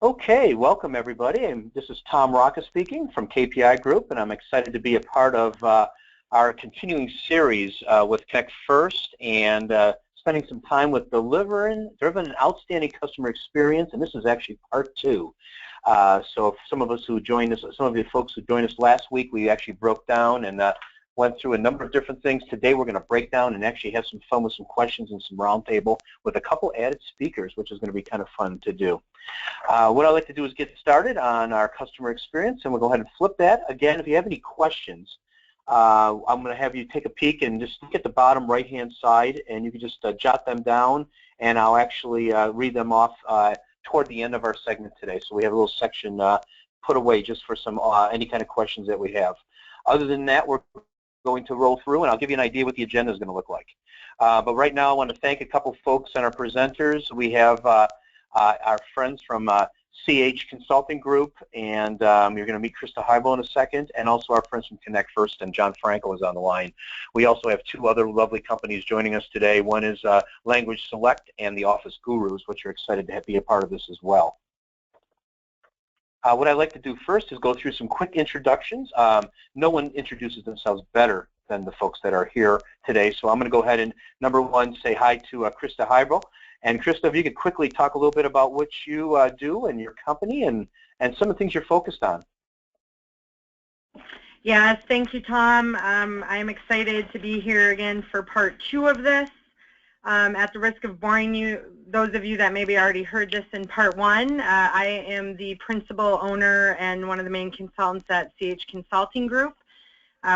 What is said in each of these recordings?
Okay, welcome everybody. This is Tom Rocca speaking from KPI Group, and I'm excited to be a part of our continuing series with Connect First and spending some time with delivering an outstanding customer experience, and this is actually part 2. So some of us who joined us, some of the folks who joined us last week, we actually broke down and went through a number of different things. Today we're going to break down and actually have some fun with some questions and some roundtable with a couple added speakers, which is going to be kind of fun to do. What I'd like to do is get started on our customer experience, and we'll go ahead and flip that. Again, if you have any questions, I'm going to have you take a peek and just look at the bottom right-hand side, and you can just jot them down, and I'll actually read them off toward the end of our segment today. So we have a little section put away just for some any kind of questions that we have. Other than that, we're going to roll through, and I'll give you an idea what the agenda is going to look like. But right now, I want to thank a couple folks and our presenters. We have our friends from CH Consulting Group, and you're going to meet Christa Heibel in a second, and also our friends from Connect First, and John Franco is on the line. We also have 2 other lovely companies joining us today. One is Language Select and the Office Gurus, which are excited to be a part of this as well. What I'd like to do first is go through some quick introductions. No one introduces themselves better than the folks that are here today, so I'm going to go ahead and, number 1, say hi to Christa Heibel. And Christa, if you could quickly talk a little bit about what you do and your company and some of the things you're focused on. Yes, thank you, Tom. I'm excited to be here again for part 2 of this. At the risk of boring you, those of you that maybe already heard this in part 1, I am the principal owner and one of the main consultants at CH Consulting Group.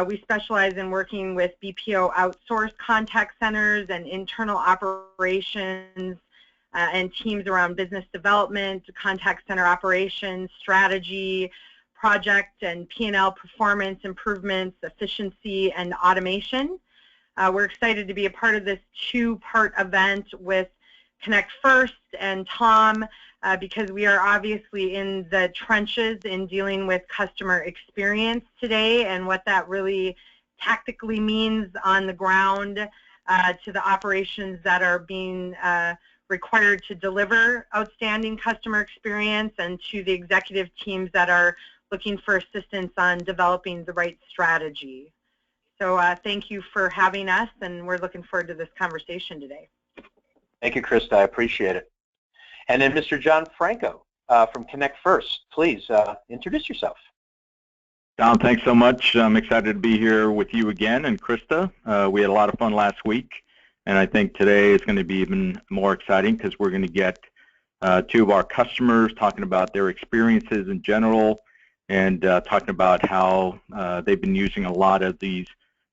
We specialize in working with BPO outsourced contact centers and internal operations and teams around business development, contact center operations, strategy, project and P&L performance improvements, efficiency, and automation. We're excited to be a part of this 2-part event with Connect First and Tom because we are obviously in the trenches in dealing with customer experience today and what that really tactically means on the ground to the operations that are being required to deliver outstanding customer experience and to the executive teams that are looking for assistance on developing the right strategy. So thank you for having us, and we're looking forward to this conversation today. Thank you, Christa. I appreciate it. And then Mr. John Franco from Connect First, please introduce yourself. Tom, thanks so much. I'm excited to be here with you again and Christa. We had a lot of fun last week, and I think today is going to be even more exciting because we're going to get 2 of our customers talking about their experiences in general and talking about how they've been using a lot of these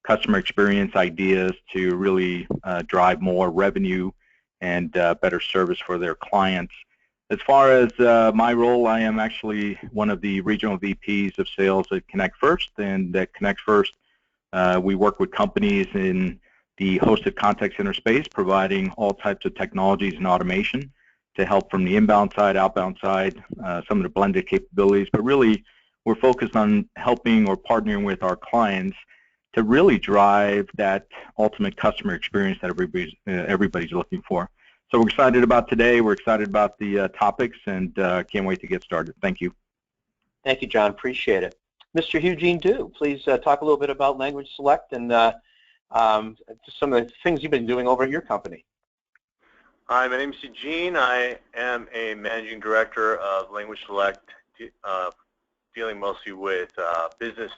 customer experience ideas to really drive more revenue and better service for their clients. As far as my role, I am actually one of the regional VPs of sales at Connect First, and at Connect First we work with companies in the hosted contact center space, providing all types of technologies and automation to help from the inbound side, outbound side, some of the blended capabilities, but really we're focused on helping or partnering with our clients to really drive that ultimate customer experience that everybody's looking for. So we're excited about today. We're excited about the topics, and can't wait to get started. Thank you. Thank you, John. Appreciate it. Mr. Eugene Du, please talk a little bit about Language Select and just some of the things you've been doing over at your company. Hi, my name is Eugene. I am a managing director of Language Select, dealing mostly with business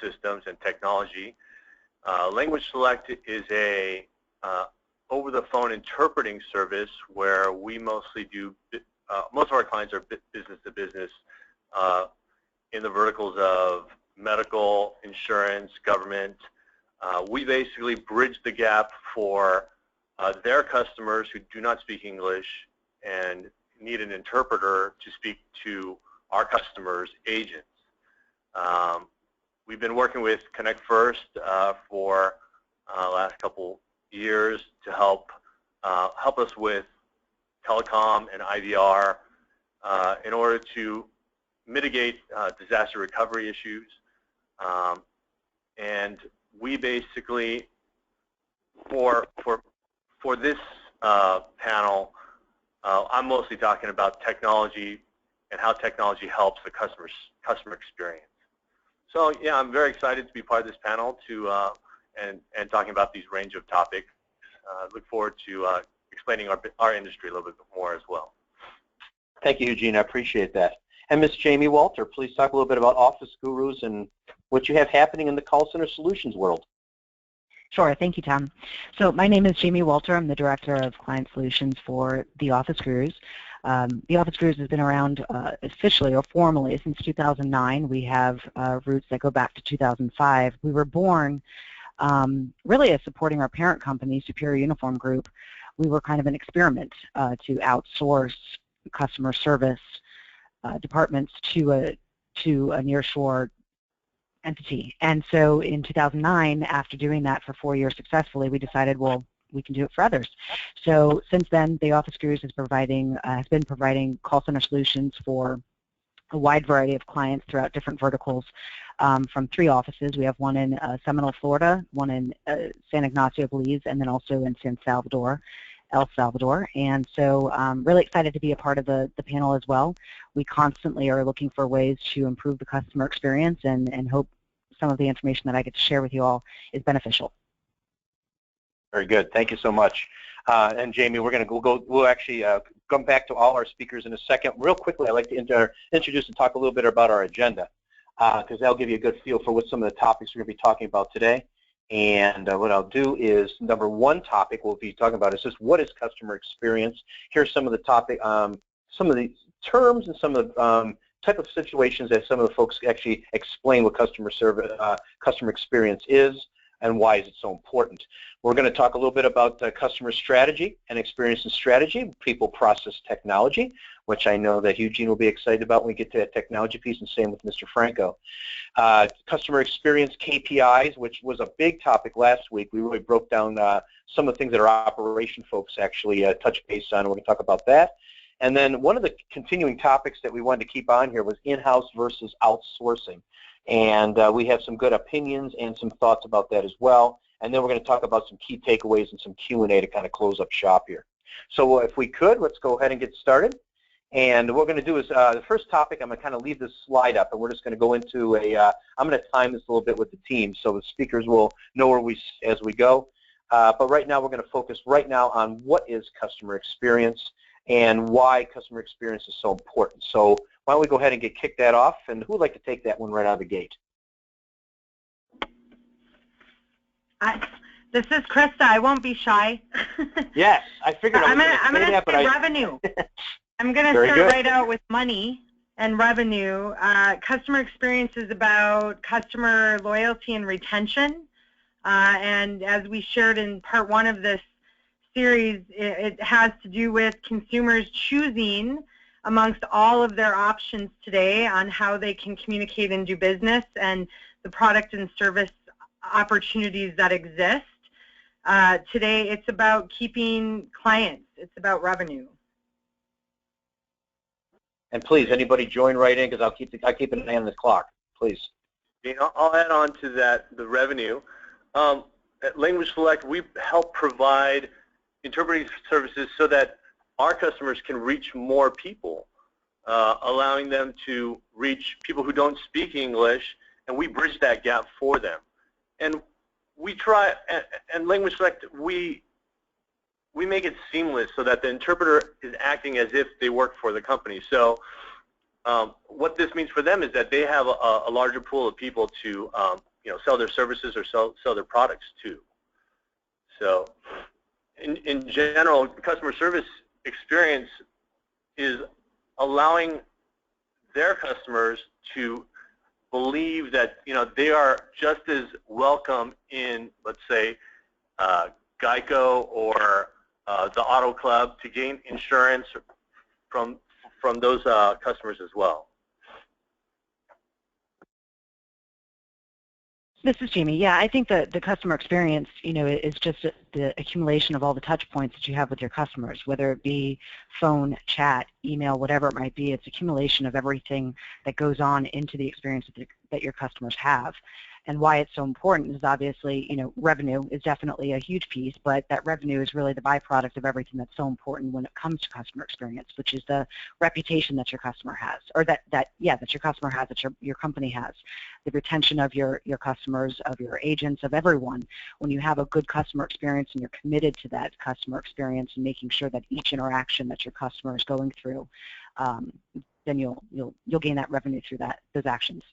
systems and technology. Language Select is a over-the-phone interpreting service where we mostly do, most of our clients are business to business in the verticals of medical, insurance, government. We basically bridge the gap for their customers who do not speak English and need an interpreter to speak to our customers' agents. We've been working with Connect First for the last couple years to help us with telecom and IVR in order to mitigate disaster recovery issues. And we basically, for this panel, I'm mostly talking about technology and how technology helps the customer experience. So yeah, I'm very excited to be part of this panel and talking about these range of topics. Look forward to explaining our industry a little bit more as well. Thank you, Eugene. I appreciate that. And Ms. Jamie Walter, please talk a little bit about Office Gurus and what you have happening in the call center solutions world. Sure. Thank you, Tom. So my name is Jamie Walter. I'm the Director of Client Solutions for the Office Gurus. The Office Gurus has been around officially or formally since 2009. We have roots that go back to 2005. We were born really as supporting our parent company, Superior Uniform Group. We were kind of an experiment to outsource customer service departments to a nearshore entity. And so in 2009, after doing that for 4 years successfully, we decided, well, we can do it for others. So since then, the Office Gurus has been providing call center solutions for a wide variety of clients throughout different verticals from 3 offices. We have one in Seminole, Florida, one in San Ignacio, Belize, and then also in El Salvador. And so I'm really excited to be a part of the panel as well. We constantly are looking for ways to improve the customer experience and hope some of the information that I get to share with you all is beneficial. Very good. Thank you so much. And Jamie, we'll actually come back to all our speakers in a second. Real quickly, I'd like to introduce and talk a little bit about our agenda because that'll give you a good feel for what some of the topics we're going to be talking about today. And what I'll do is, number one topic we'll be talking about is just what is customer experience. Here's some of the topic, some of the terms and some of the type of situations that some of the folks actually explain what customer experience is and why is it so important. We're going to talk a little bit about customer strategy and experience and strategy, people, process, technology, which I know that Eugene will be excited about when we get to that technology piece, and same with Mr. Franco. Customer experience KPIs, which was a big topic last week. We really broke down some of the things that our operation folks actually touch base on. We're going to talk about that. And then one of the continuing topics that we wanted to keep on here was in-house versus outsourcing. And we have some good opinions and some thoughts about that as well. And then we're going to talk about some key takeaways and some Q&A to kind of close up shop here. So if we could, let's go ahead and get started. And what we're going to do is the first topic, I'm going to kind of leave this slide up, and we're just going to go into I'm going to time this a little bit with the team so the speakers will know where as we go. But right now we're going to focus right now on what is customer experience and why customer experience is so important. So why don't we go ahead and kick that off, and who would like to take that one right out of the gate? This is Christa. I won't be shy. Yes, I figured I'm going to say revenue. I'm going to start right out with money and revenue. Customer experience is about customer loyalty and retention. And as we shared in part 1 of this series, it has to do with consumers choosing amongst all of their options today on how they can communicate and do business and the product and service opportunities that exist. Today it's about keeping clients. It's about revenue. And please, anybody join right in because I keep an eye on the clock, please. I'll add on to that, the revenue. At Language Select, we help provide interpreting services so that our customers can reach more people, allowing them to reach people who don't speak English, and we bridge that gap for them. And we try, and Language Select, we make it seamless so that the interpreter is acting as if they work for the company. So what this means for them is that they have a larger pool of people to sell their services or sell their products to. So in general, customer service experience is allowing their customers to believe that they are just as welcome in, let's say, Geico or the Auto Club to gain insurance from those customers as well. This is Jamie. Yeah, I think that the customer experience, is just the accumulation of all the touch points that you have with your customers, whether it be phone, chat, email, whatever it might be. It's accumulation of everything that goes on into the experience that your customers have. And why it's so important is obviously, revenue is definitely a huge piece, but that revenue is really the byproduct of everything that's so important when it comes to customer experience, which is the reputation that your customer has, or that your customer has, that your company has, the retention of your customers, of your agents, of everyone. When you have a good customer experience and you're committed to that customer experience and making sure that each interaction that your customer is going through, then you'll gain that revenue through those actions.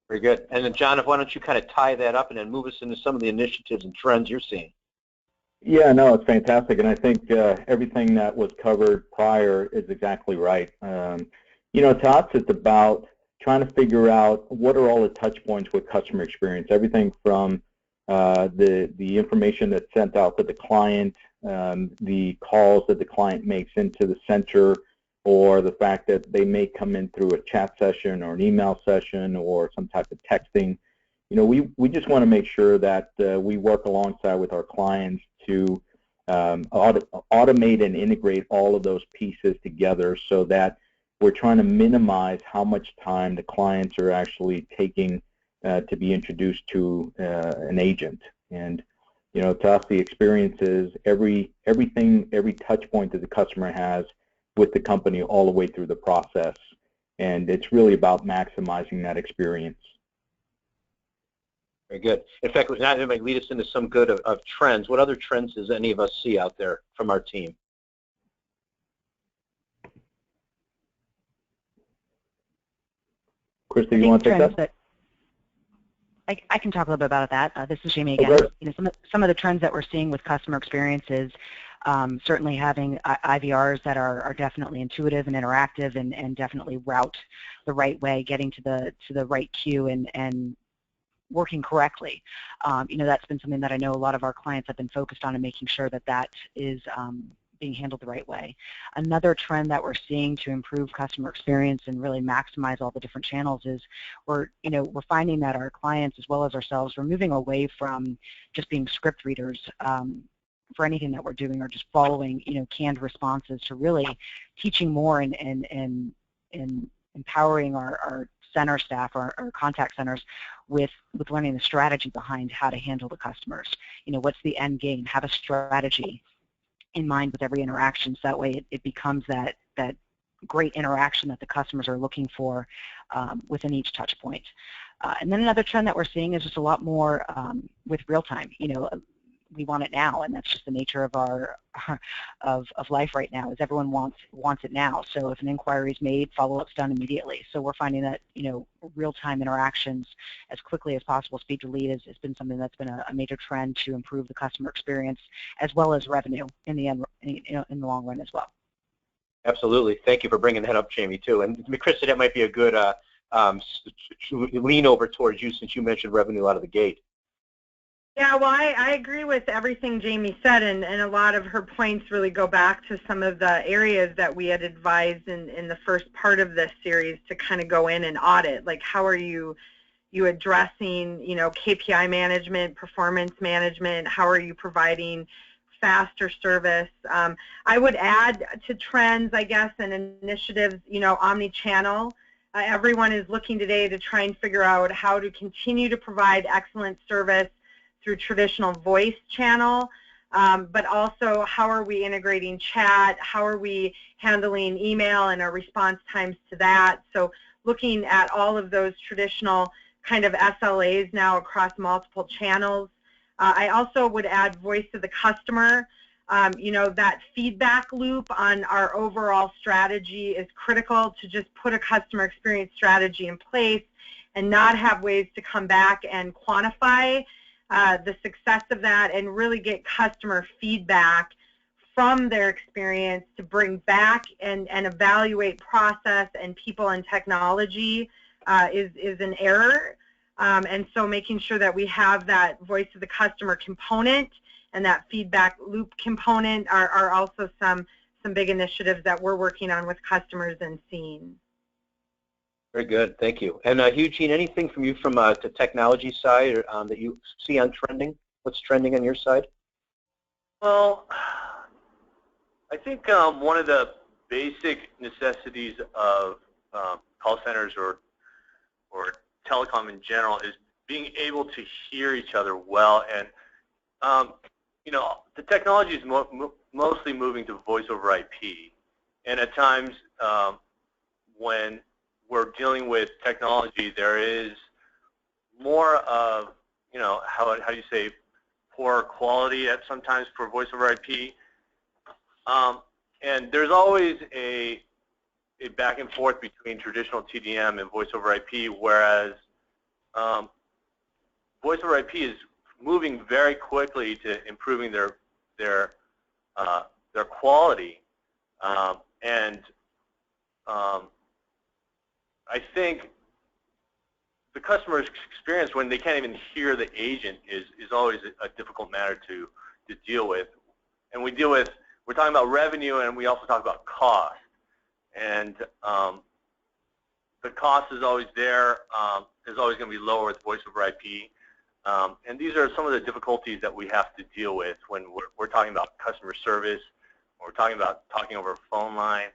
Very good. And then, John, why don't you kind of tie that up and then move us into some of the initiatives and trends you're seeing? Yeah, no, it's fantastic, and I think everything that was covered prior is exactly right. To us, it's about trying to figure out what are all the touch points with customer experience, everything from the information that's sent out to the client, the calls that the client makes into the center, or the fact that they may come in through a chat session or an email session or some type of texting. We just want to make sure that we work alongside with our clients to automate and integrate all of those pieces together so that we're trying to minimize how much time the clients are actually taking to be introduced to an agent. And to us, the experience is every touch point that the customer has with the company all the way through the process, and it's really about maximizing that experience. Very good. In fact, that might lead us into some good of trends. What other trends does any of us see out there from our team? Christa, you want to take that? I can talk a little bit about that. This is Jamie again. Some of the trends that we're seeing with customer experiences, certainly having IVRs that are definitely intuitive and interactive and definitely route the right way, getting to the right queue and working correctly. That's been something that I know a lot of our clients have been focused on and making sure that is being handled the right way. Another trend that we're seeing to improve customer experience and really maximize all the different channels is we're finding that our clients as well as ourselves, we're moving away from just being script readers for anything that we're doing or just following canned responses to really teaching more and empowering our center staff, our contact centers with learning the strategy behind how to handle the customers. What's the end game? Have a strategy in mind with every interaction, so that way it becomes that great interaction that the customers are looking for within each touch point. And then another trend that we're seeing is just a lot more with real time. We want it now, and that's just the nature of our of life right now. Is everyone wants it now. So if an inquiry is made, follow-up's done immediately. So we're finding that real-time interactions as quickly as possible, speed to lead, has been something that's been a major trend to improve the customer experience as well as revenue in the end, in the long run as well. Absolutely. Thank you for bringing that up, Jamie, too. And Christa, that might be a good lean over towards you since you mentioned revenue out of the gate. Yeah, well, I agree with everything Jamie said, and a lot of her points really go back to some of the areas that we had advised in the first part of this series to kind of go in and audit. Like, how are you addressing, KPI management, performance management? How are you providing faster service? I would add to trends, I guess, and initiatives, omni-channel. Everyone is looking today to try and figure out how to continue to provide excellent service through traditional voice channel, but also how are we integrating chat, how are we handling email and our response times to that. So looking at all of those traditional kind of SLAs now across multiple channels. I also would add voice of the customer. That feedback loop on our overall strategy is critical to just put a customer experience strategy in place and not have ways to come back and quantify the success of that and really get customer feedback from their experience to bring back and evaluate process and people and technology is an error. And so making sure that we have that voice of the customer component and that feedback loop component are also some big initiatives that we're working on with customers and seeing. Very good, thank you. And Eugene, anything from you from the technology side that you see on trending? What's trending on your side? Well, I think one of the basic necessities of call centers or telecom in general is being able to hear each other well. And you know, the technology is mostly moving to voice over IP, and at times when we're dealing with technology, there is more of, you know, how do you say, poor quality at sometimes for voice over IP, and there's always a back and forth between traditional TDM and voice over IP, whereas voice over IP is moving very quickly to improving their quality, and I think the customer experience when they can't even hear the agent is always a difficult matter to deal with. And we're talking about revenue, and we also talk about cost. And the cost is always there. Is always going to be lower with voice over IP. And these are some of the difficulties that we have to deal with when we're talking about customer service, or we're talking about talking over a phone line.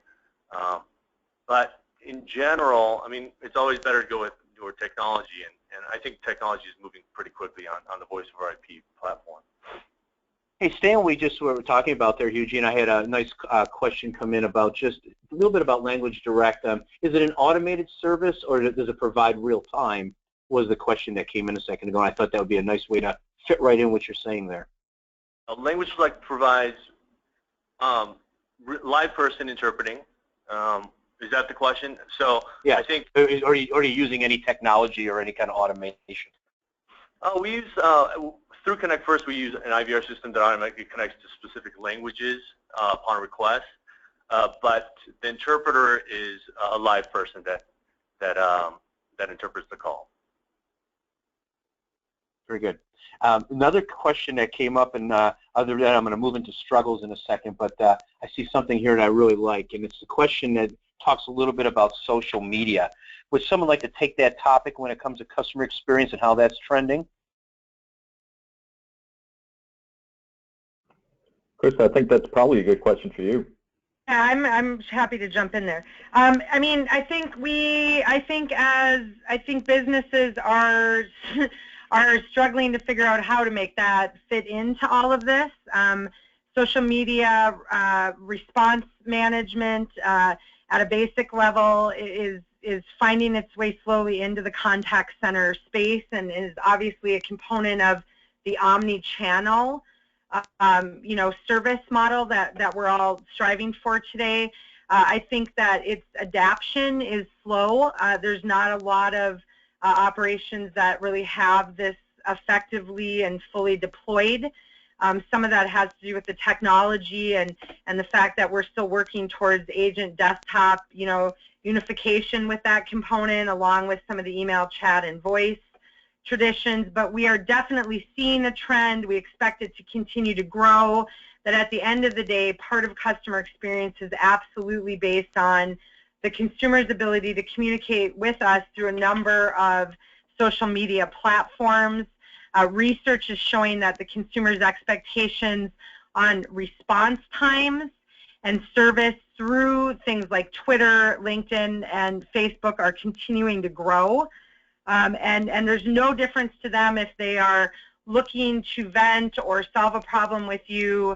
But in general, I mean, it's always better to go with newer technology, and I think technology is moving pretty quickly on the voice over IP platform. Hey, Stan, we were talking about there, Eugene. I had a nice question come in about just a little bit about Language Direct. Is it an automated service, or does it provide real time? Was the question that came in a second ago, and I thought that would be a nice way to fit right in what you're saying there. Language Select provides live person interpreting. Is that the question? So yeah, I think. Are you using any technology or any kind of automation? We use through Connect First. We use an IVR system that automatically connects to specific languages upon request. But the interpreter is a live person that interprets the call. Very good. Another question that came up, and other than that, I'm going to move into struggles in a second, but I see something here that I really like, and it's the question that talks a little bit about social media. Would someone like to take that topic when it comes to customer experience and how that's trending? Christa, I think that's probably a good question for you. Yeah, I'm happy to jump in there. I mean, I think businesses are struggling to figure out how to make that fit into all of this. Social media response management at a basic level is finding its way slowly into the contact center space, and is obviously a component of the omni-channel service model that we're all striving for today. I think that its adaption is slow. There's not a lot of operations that really have this effectively and fully deployed. Some of that has to do with the technology and the fact that we're still working towards agent desktop, unification with that component, along with some of the email, chat, and voice traditions. But we are definitely seeing a trend. We expect it to continue to grow. That at the end of the day, part of customer experience is absolutely based on the consumer's ability to communicate with us through a number of social media platforms. Research is showing that the consumer's expectations on response times and service through things like Twitter, LinkedIn, and Facebook are continuing to grow. And there's no difference to them if they are looking to vent or solve a problem with you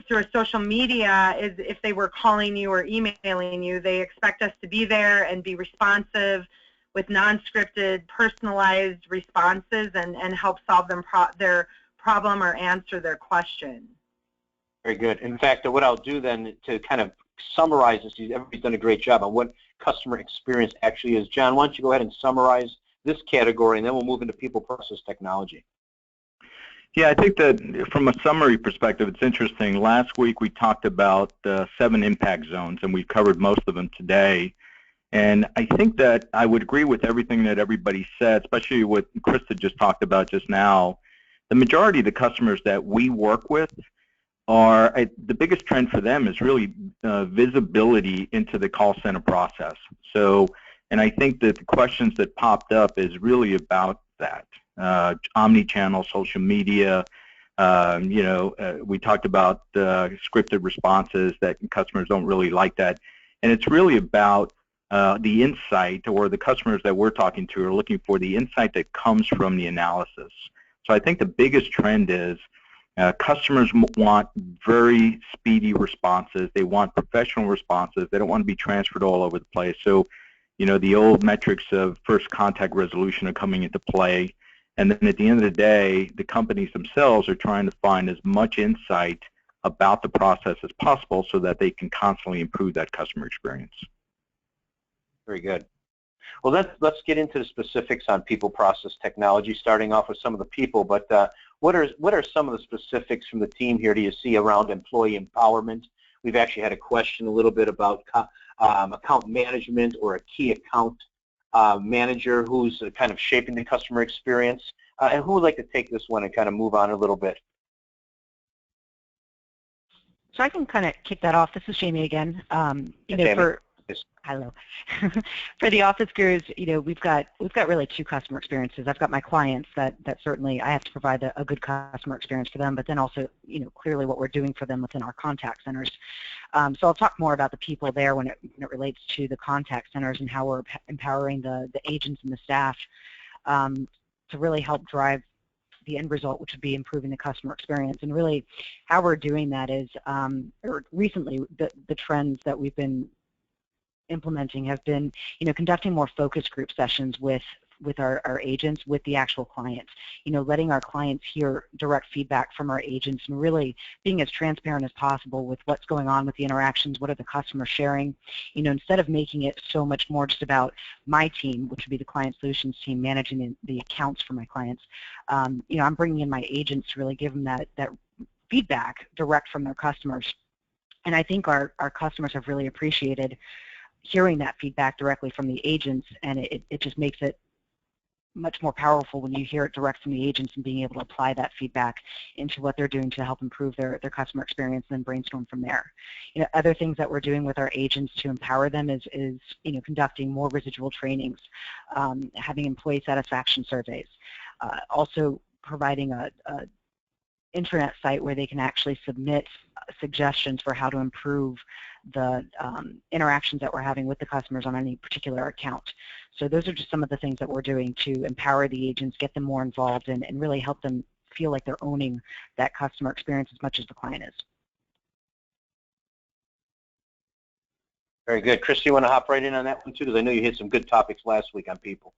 through a social media as if they were calling you or emailing you. They expect us to be there and be responsive with non-scripted, personalized responses and help solve their problem or answer their question. Very good. In fact, what I'll do then to kind of summarize this, everybody's done a great job on what customer experience actually is. John, why don't you go ahead and summarize this category, and then we'll move into people, process, technology. Yeah, I think that from a summary perspective, it's interesting. Last week we talked about 7 impact zones, and we've covered most of them today. And I think that I would agree with everything that everybody said, especially what Christa just talked about just now. The majority of the customers that we work with are, the biggest trend for them is really visibility into the call center process. So, and I think that the questions that popped up is really about that. Omni-channel, social media, we talked about scripted responses that customers don't really like that. And it's really about the insight, or the customers that we're talking to are looking for the insight that comes from the analysis. So I think the biggest trend is customers want very speedy responses. They want professional responses. They don't want to be transferred all over the place. So, you know, the old metrics of first contact resolution are coming into play. And then at the end of the day, the companies themselves are trying to find as much insight about the process as possible so that they can constantly improve that customer experience. Very good. Well, let's get into the specifics on people, process, technology, starting off with some of the people. But what are some of the specifics from the team here do you see around employee empowerment? We've actually had a question a little bit about account management, or a key account manager who's kind of shaping the customer experience. And who would like to take this one and kind of move on a little bit? So I can kind of kick that off. This is Jamie again. You know, hello. For the office gurus, you know, we've got really two customer experiences. I've got my clients that certainly I have to provide a good customer experience for them, but then also, you know, clearly what we're doing for them within our contact centers. So I'll talk more about the people there when it relates to the contact centers and how we're empowering the agents and the staff to really help drive the end result, which would be improving the customer experience. And really how we're doing that is, recently the trends that we've been implementing have been, you know, conducting more focus group sessions with our agents, with the actual clients, you know, letting our clients hear direct feedback from our agents and really being as transparent as possible with what's going on with the interactions, what are the customers sharing, you know, instead of making it so much more just about my team, which would be the client solutions team managing the accounts for my clients. You know, I'm bringing in my agents to really give them that feedback direct from their customers. And I think our customers have really appreciated hearing that feedback directly from the agents, and it just makes it much more powerful when you hear it direct from the agents and being able to apply that feedback into what they're doing to help improve their customer experience and then brainstorm from there. You know, other things that we're doing with our agents to empower them is you know, conducting more residual trainings, having employee satisfaction surveys, also providing a intranet site where they can actually submit suggestions for how to improve the interactions that we're having with the customers on any particular account. So those are just some of the things that we're doing to empower the agents, get them more involved, and really help them feel like they're owning that customer experience as much as the client is. Very good. Christa, you want to hop right in on that one too? Because I know you hit some good topics last week on people.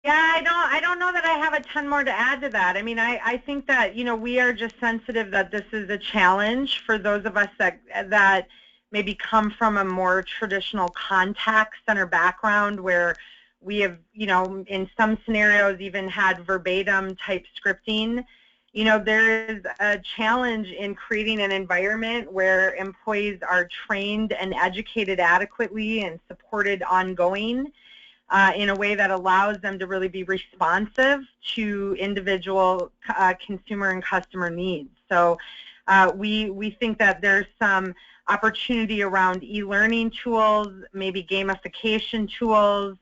Yeah, I don't know that I have a ton more to add to that. I mean, I think that, you know, we are just sensitive that this is a challenge for those of us that maybe come from a more traditional contact center background, where we have, you know, in some scenarios even had verbatim type scripting. You know, there is a challenge in creating an environment where employees are trained and educated adequately and supported ongoing in a way that allows them to really be responsive to individual consumer and customer needs. So we think that there's some opportunity around e-learning tools, maybe gamification tools.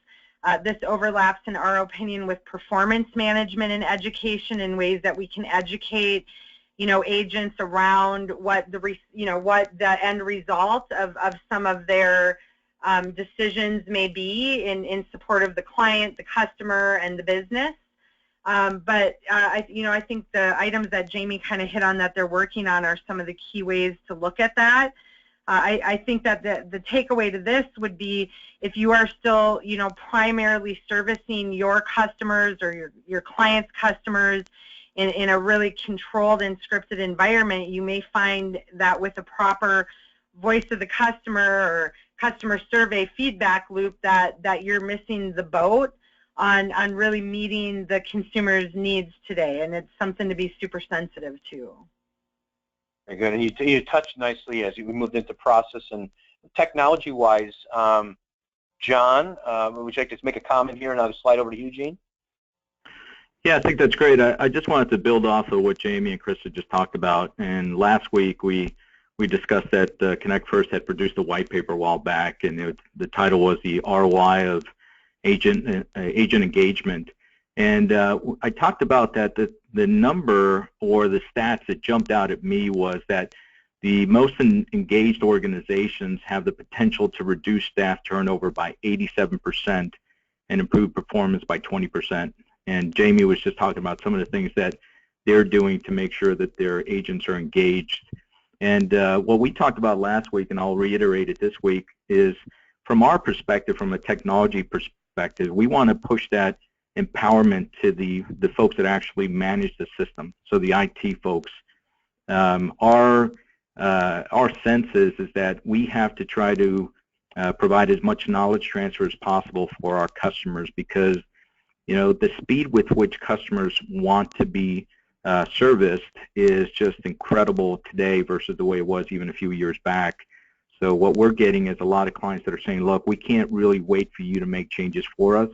This overlaps, in our opinion, with performance management and education in ways that we can educate, you know, agents around what the end result of some of their decisions may be in support of the client, the customer, and the business. But I think the items that Jamie kind of hit on that they're working on are some of the key ways to look at that. I think that the takeaway to this would be, if you are still, you know, primarily servicing your customers or your clients' customers in a really controlled and scripted environment, you may find that with a proper voice of the customer or customer survey feedback loop that you're missing the boat on really meeting the consumer's needs today, and it's something to be super sensitive to. Very good. And you touched nicely as we moved into process and technology-wise. John, would you like to make a comment here, and I'll slide over to you, Gene? Yeah, I think that's great. I just wanted to build off of what Jamie and Christa just talked about. And last week we discussed that Connect First had produced a white paper a while back, and the title was the ROI of agent engagement. And I talked about that the number or the stats that jumped out at me was that the most engaged organizations have the potential to reduce staff turnover by 87% and improve performance by 20%. And Jamie was just talking about some of the things that they're doing to make sure that their agents are engaged. And what we talked about last week, and I'll reiterate it this week, is from our perspective, from a technology perspective, we want to push that empowerment to the folks that actually manage the system, so the IT folks. Our sense is that we have to try to provide as much knowledge transfer as possible for our customers, because the speed with which customers want to be serviced is just incredible today versus the way it was even a few years back. So what we're getting is a lot of clients that are saying, look, we can't really wait for you to make changes for us.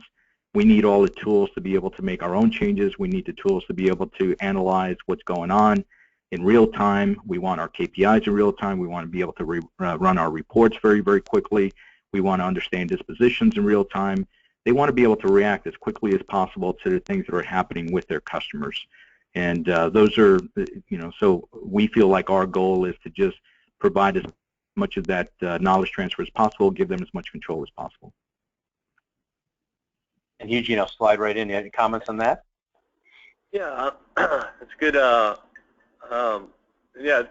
We need all the tools to be able to make our own changes. We need the tools to be able to analyze what's going on in real time. We want our KPIs in real time. We want to be able to run our reports very, very quickly. We want to understand dispositions in real time. They want to be able to react as quickly as possible to the things that are happening with their customers. And those are, so we feel like our goal is to just provide as much of that knowledge transfer as possible, give them as much control as possible. And Eugene, I'll slide right in. Any comments on that? Yeah, it's good. Yeah,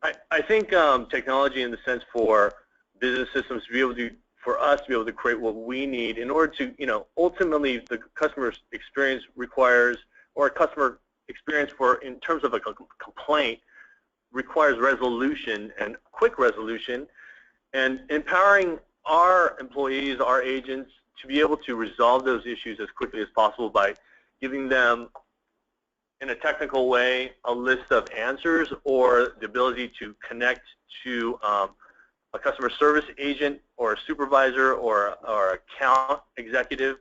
I think technology, in the sense for business systems to be able to, for us to be able to create what we need in order to, ultimately the customer experience requires, or a customer experience in terms of a complaint requires resolution, and quick resolution, and empowering our employees, our agents, to be able to resolve those issues as quickly as possible by giving them, in a technical way, a list of answers, or the ability to connect to a customer service agent or a supervisor or account executive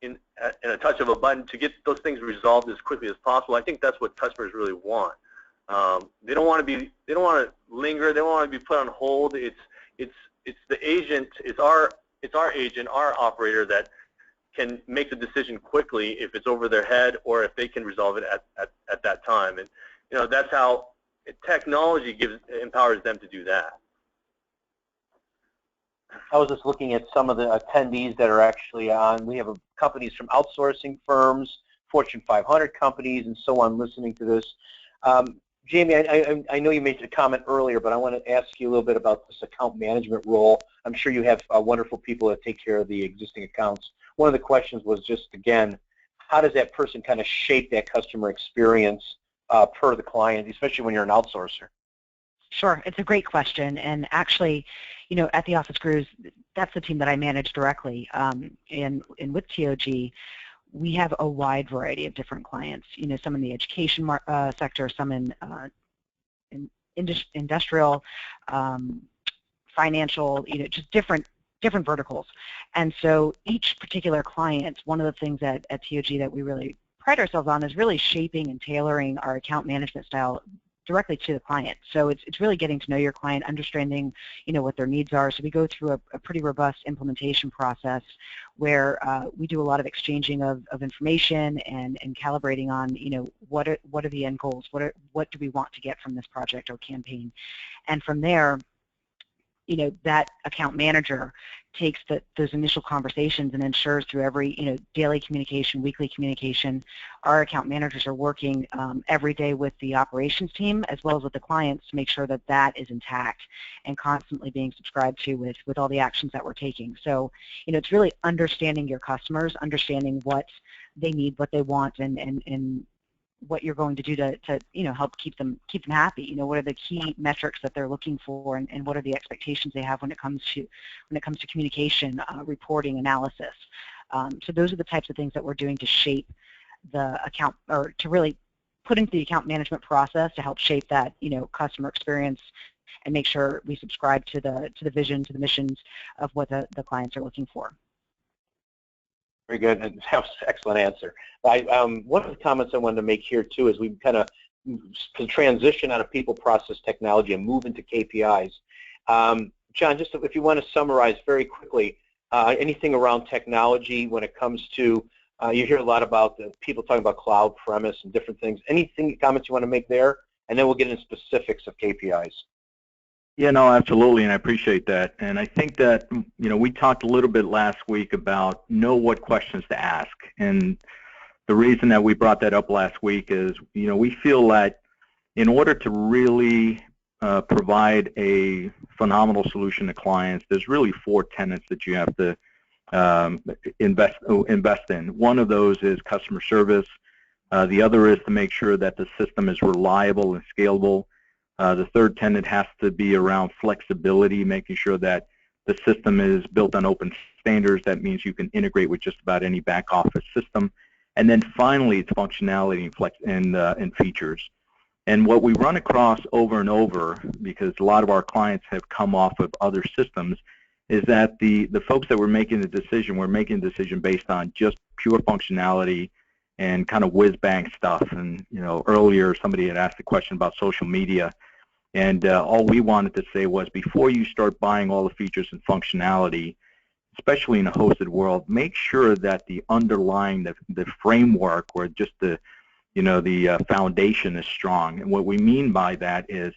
in a touch of a button, to get those things resolved as quickly as possible. I think that's what customers really want. They don't want to linger. They don't want to be put on hold. It's the agent. It's our agent, our operator, that can make the decision quickly if it's over their head, or if they can resolve it at that time. And that's how technology empowers them to do that. I was just looking at some of the attendees that are actually on. We have companies from outsourcing firms, Fortune 500 companies, and so on listening to this. Jamie, I know you made a comment earlier, but I want to ask you a little bit about this account management role. I'm sure you have wonderful people that take care of the existing accounts. One of the questions was just, again, how does that person kind of shape that customer experience per the client, especially when you're an outsourcer? Sure, it's a great question, and actually, at the Office Gurus, that's the team that I manage directly, and with TOG, we have a wide variety of different clients. Some in the education sector, some in industrial, financial, just different verticals. And so each particular client, one of the things at TOG that we really pride ourselves on is really shaping and tailoring our account management style directly to the client. So it's really getting to know your client, understanding what their needs are. So we go through a pretty robust implementation process where we do a lot of exchanging of information and calibrating on what are the end goals, what do we want to get from this project or campaign, and from there that account manager takes those initial conversations and ensures through every daily communication, weekly communication, our account managers are working every day with the operations team as well as with the clients to make sure that that is intact and constantly being subscribed to with all the actions that we're taking. So it's really understanding your customers, understanding what they need, what they want, and what you're going to do to help keep them happy. What are the key metrics that they're looking for, and what are the expectations they have when it comes to communication, reporting, analysis. So those are the types of things that we're doing to shape the account, or to really put into the account management process to help shape that customer experience and make sure we subscribe to the vision, to the missions of what the clients are looking for. Very good. That was an excellent answer. One of the comments I wanted to make here, too, is we kind of transition out of people, process, technology, and move into KPIs. John, just if you want to summarize very quickly, anything around technology when it comes to, you hear a lot about people talking about cloud premise and different things. Anything, comments you want to make there? and then we'll get into specifics of KPIs. Yeah, no, absolutely, and I appreciate that. And I think that, we talked a little bit last week about know what questions to ask. And the reason that we brought that up last week is, we feel that in order to really provide a phenomenal solution to clients, there's really 4 tenets that you have to invest in. One of those is customer service. The other is to make sure that the system is reliable and scalable. The third tenet has to be around flexibility, making sure that the system is built on open standards. That means you can integrate with just about any back office system. And then finally, it's functionality and features. And what we run across over and over, because a lot of our clients have come off of other systems, is that the folks that were making the decision based on just pure functionality and kind of whiz-bang stuff. And earlier somebody had asked a question about social media, and all we wanted to say was, before you start buying all the features and functionality, especially in a hosted world, make sure that the underlying, the framework, or just the foundation is strong. And what we mean by that is,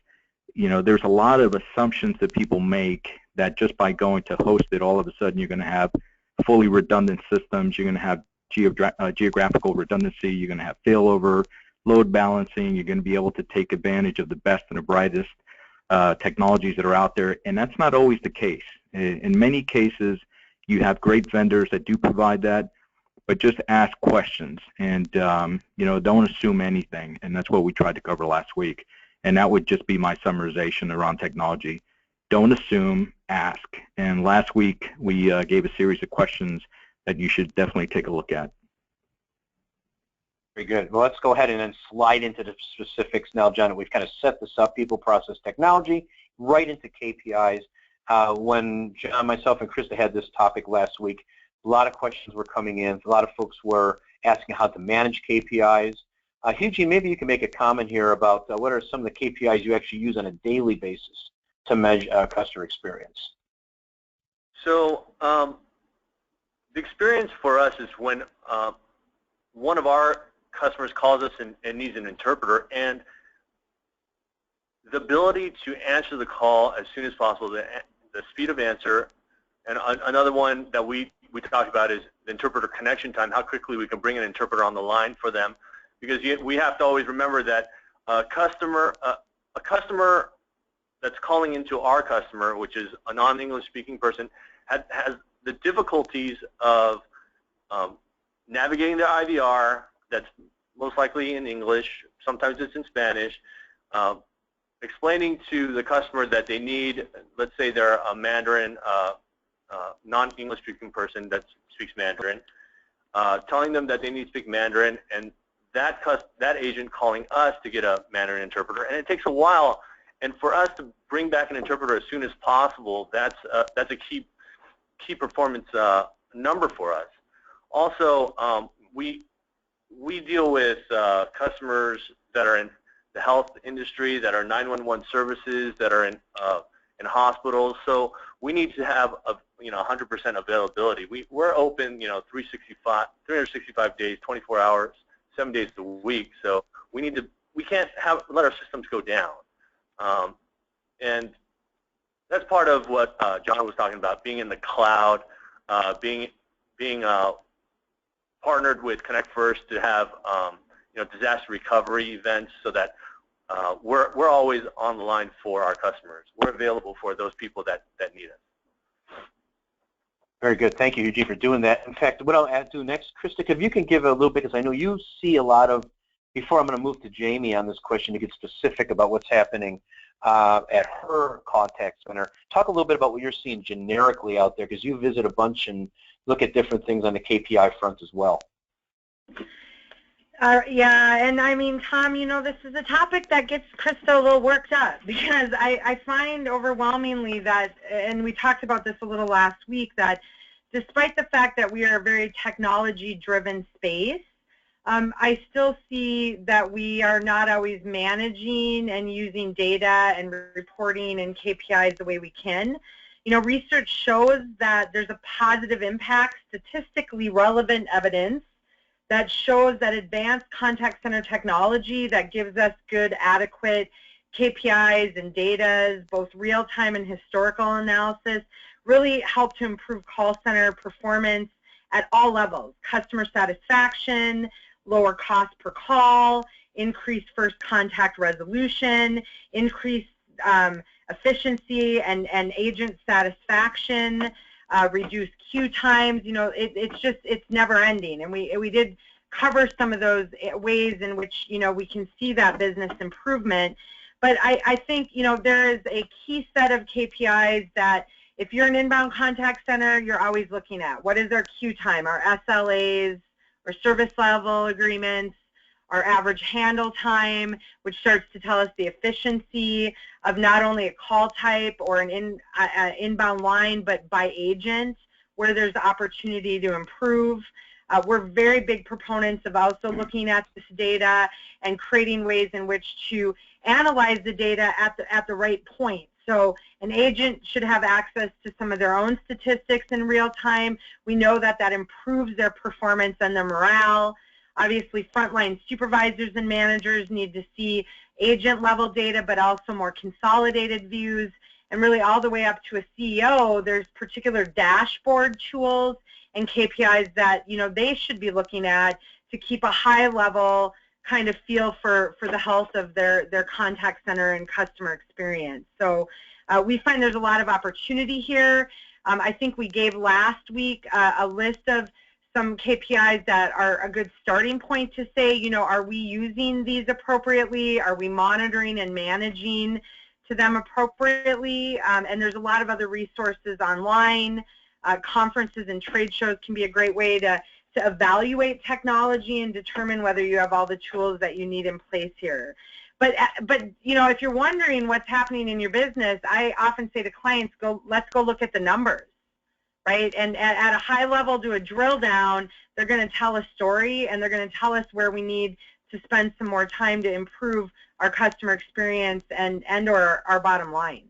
there's a lot of assumptions that people make that just by going to hosted, all of a sudden you're going to have fully redundant systems, you're going to have geographical redundancy, you're going to have failover, load balancing, you're going to be able to take advantage of the best and the brightest technologies that are out there, and that's not always the case. In many cases, you have great vendors that do provide that, but just ask questions and don't assume anything, and that's what we tried to cover last week. And that would just be my summarization around technology. Don't assume, ask. And last week we gave a series of questions that you should definitely take a look at. Very good. Well, let's go ahead and then slide into the specifics now, John. We've kind of set this up, people, process, technology, right into KPIs. When John, myself, and Christa had this topic last week, a lot of questions were coming in. A lot of folks were asking how to manage KPIs. Eugene, maybe you can make a comment here about what are some of the KPIs you actually use on a daily basis to measure customer experience. So the experience for us is when one of our customers calls us and needs an interpreter, and the ability to answer the call as soon as possible, the speed of answer, and another one that we talked about is the interpreter connection time, how quickly we can bring an interpreter on the line for them, because we have to always remember that a customer that's calling into our customer, which is a non-English speaking person, has the difficulties of navigating the IVR that's most likely in English, sometimes it's in Spanish, explaining to the customer that they need, let's say they're a Mandarin, non-English speaking person that speaks Mandarin, telling them that they need to speak Mandarin, and that agent calling us to get a Mandarin interpreter, and it takes a while. And for us to bring back an interpreter as soon as possible, that's a key performance number for us. Also, we deal with customers that are in the health industry, that are 911 services, that are in hospitals. So we need to have 100% availability. We're open 365 days, 24 hours, 7 days a week. So we can't let our systems go down. And that's part of what John was talking about, being in the cloud, being partnered with Connect First to have disaster recovery events, so that we're always on the line for our customers. We're available for those people that need us. Very good. Thank you, Eugene, for doing that. In fact, what I'll do next, Christa, if you can give a little bit, because I know you see a lot of, before I'm going to move to Jamie on this question to get specific about what's happening at her contact center. Talk a little bit about what you're seeing generically out there, because you visit a bunch and look at different things on the KPI front as well. Yeah, and I mean, Tom, this is a topic that gets Christa a little worked up, because I find overwhelmingly that, and we talked about this a little last week, that despite the fact that we are a very technology-driven space, I still see that we are not always managing and using data and reporting and KPIs the way we can. Research shows that there's a positive impact, statistically relevant evidence, that shows that advanced contact center technology that gives us good, adequate KPIs and data, both real-time and historical analysis, really help to improve call center performance at all levels: customer satisfaction, lower cost per call, increased first contact resolution, increased efficiency and agent satisfaction, reduced queue times. You know, it's never ending, and we did cover some of those ways in which, you know, we can see that business improvement. But I think, you know, there is a key set of KPIs that if you're an inbound contact center, you're always looking at. What is our queue time, our SLAs, our service level agreements, our average handle time, which starts to tell us the efficiency of not only a call type or an inbound line, but by agent, where there's opportunity to improve. We're very big proponents of also looking at this data and creating ways in which to analyze the data at the right point. So an agent should have access to some of their own statistics in real time. We know that that improves their performance and their morale. Obviously, frontline supervisors and managers need to see agent level data, but also more consolidated views. And really all the way up to a CEO, there's particular dashboard tools and KPIs that, you know, they should be looking at to keep a high level kind of feel for the health of their contact center and customer experience. So we find there's a lot of opportunity here. I think we gave last week a list of some KPIs that are a good starting point to say, you know, are we using these appropriately? Are we monitoring and managing to them appropriately? And there's a lot of other resources online. Conferences and trade shows can be a great way to evaluate technology and determine whether you have all the tools that you need in place here. But you know, if you're wondering what's happening in your business, I often say to clients, let's go look at the numbers, right? And at a high level, do a drill down. They're going to tell a story, and they're going to tell us where we need to spend some more time to improve our customer experience and or our bottom line.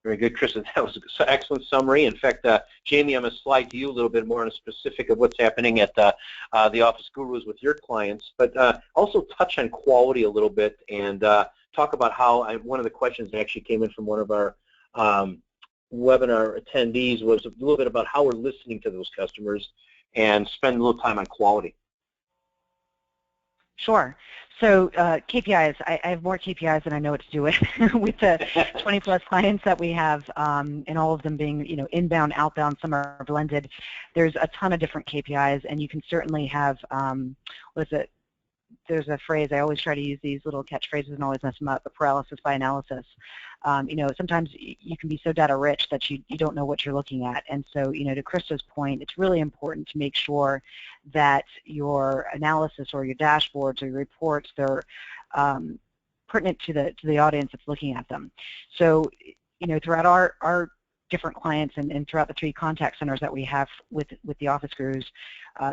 Very good, Christa. That was an excellent summary. In fact, Jamie, I'm going to slide to you a little bit more on a specific of what's happening at the Office Gurus with your clients, but also touch on quality a little bit and talk about how one of the questions that actually came in from one of our webinar attendees was a little bit about how we're listening to those customers and spend a little time on quality. Sure. So KPIs, I have more KPIs than I know what to do with with the 20-plus clients that we have, and all of them being, you know, inbound, outbound, some are blended. There's a ton of different KPIs, and you can certainly have, there's a phrase, I always try to use these little catchphrases and always mess them up, but paralysis by analysis. You know, sometimes you can be so data rich that you don't know what you're looking at. And so, you know, to Christa's point, it's really important to make sure that your analysis or your dashboards or your reports, they're pertinent to the audience that's looking at them. So, you know, throughout our different clients and throughout the 3 contact centers that we have with the Office Gurus,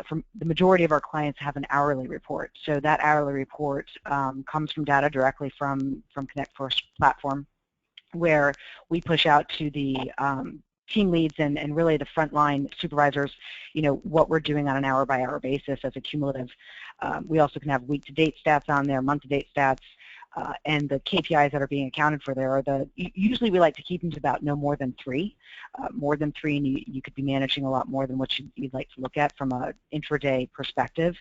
from the majority of our clients have an hourly report. So that hourly report comes from data directly from Connect First platform, where we push out to the team leads and really the frontline supervisors, you know, what we're doing on an hour-by-hour basis as a cumulative. We also can have week-to-date stats on there, month-to-date stats, and the KPIs that are being accounted for there are usually we like to keep them to about no more than 3. More than 3, and you could be managing a lot more than what you'd like to look at from an intraday perspective.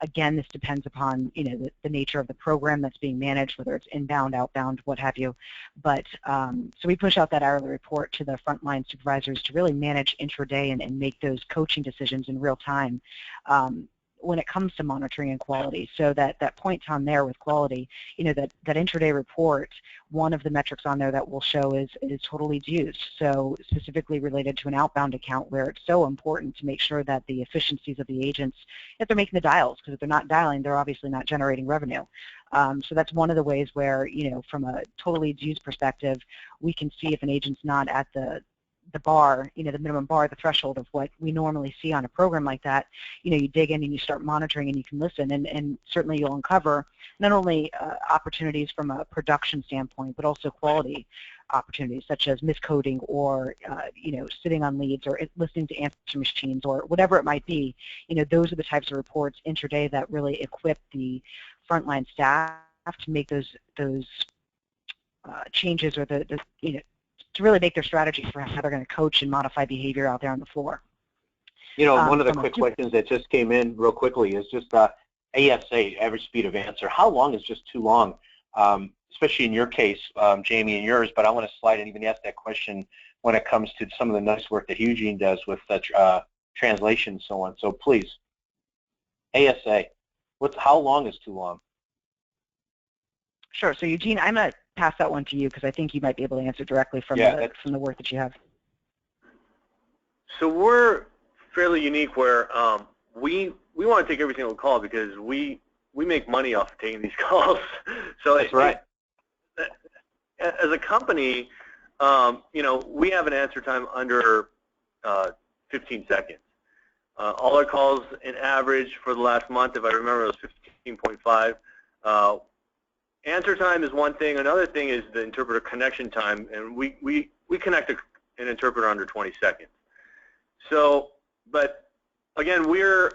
Again, this depends upon, you know, the nature of the program that's being managed, whether it's inbound, outbound, what have you. But so we push out that hourly report to the frontline supervisors to really manage intraday and make those coaching decisions in real time. When it comes to monitoring and quality. So that point on there with quality, you know, that intraday report, one of the metrics on there that will show is total leads used. So specifically related to an outbound account where it's so important to make sure that the efficiencies of the agents, if they're making the dials, because if they're not dialing, they're obviously not generating revenue. So that's one of the ways where, you know, from a total leads used perspective, we can see if an agent's not at the bar, you know, the minimum bar, the threshold of what we normally see on a program like that. You know, you dig in and you start monitoring and you can listen, and certainly you'll uncover not only opportunities from a production standpoint, but also quality. opportunities, such as miscoding or sitting on leads or listening to answer machines or whatever it might be. Those are the types of reports intraday that really equip the frontline staff to make those changes, or to really make their strategies for how they're going to coach and modify behavior out there on the floor. One of the quick questions that just came in real quickly is just ASA, average speed of answer. How long is just too long? Especially in your case, Jamie, and yours, but I want to slide and even ask that question when it comes to some of the nice work that Eugene does with translation and so on. So please, ASA, how long is too long? Sure. So Eugene, I'm going to pass that one to you because I think you might be able to answer directly from the work that you have. So we're fairly unique where we want to take every single call because we make money off of taking these calls. So that's right. As a company, we have an answer time under 15 seconds. All our calls, in average, for the last month, if I remember, it was 15.5. Answer time is one thing. Another thing is the interpreter connection time, and we connect an interpreter under 20 seconds. So, but again, we're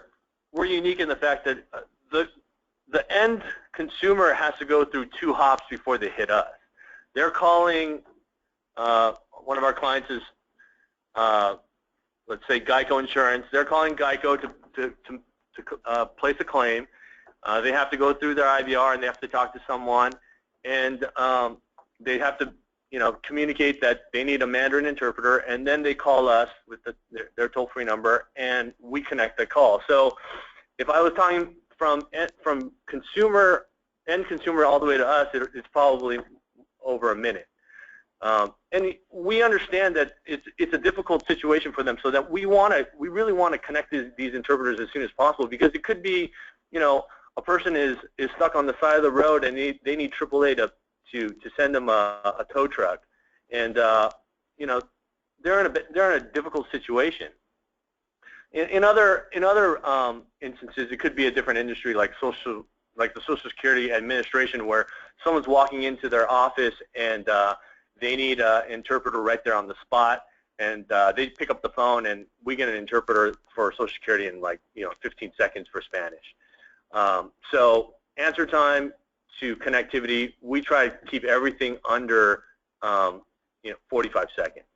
unique in the fact that the end consumer has to go through 2 hops before they hit us. They're calling, one of our clients is, let's say, Geico Insurance. They're calling Geico to place a claim. They have to go through their IVR and they have to talk to someone, and they have to communicate that they need a Mandarin interpreter, and then they call us with their toll-free number, and we connect the call. So if I was talking from end consumer all the way to us, it's probably over a minute. And we understand that it's a difficult situation for them, so that we really want to connect these interpreters as soon as possible, because it could be, a person is stuck on the side of the road and they need AAA to send them a tow truck, and they're in a difficult situation. In other instances, it could be a different industry, like the Social Security Administration, where someone's walking into their office and they need an interpreter right there on the spot, and they pick up the phone and we get an interpreter for Social Security in 15 seconds for Spanish. So answer time to connectivity, we try to keep everything under 45 seconds.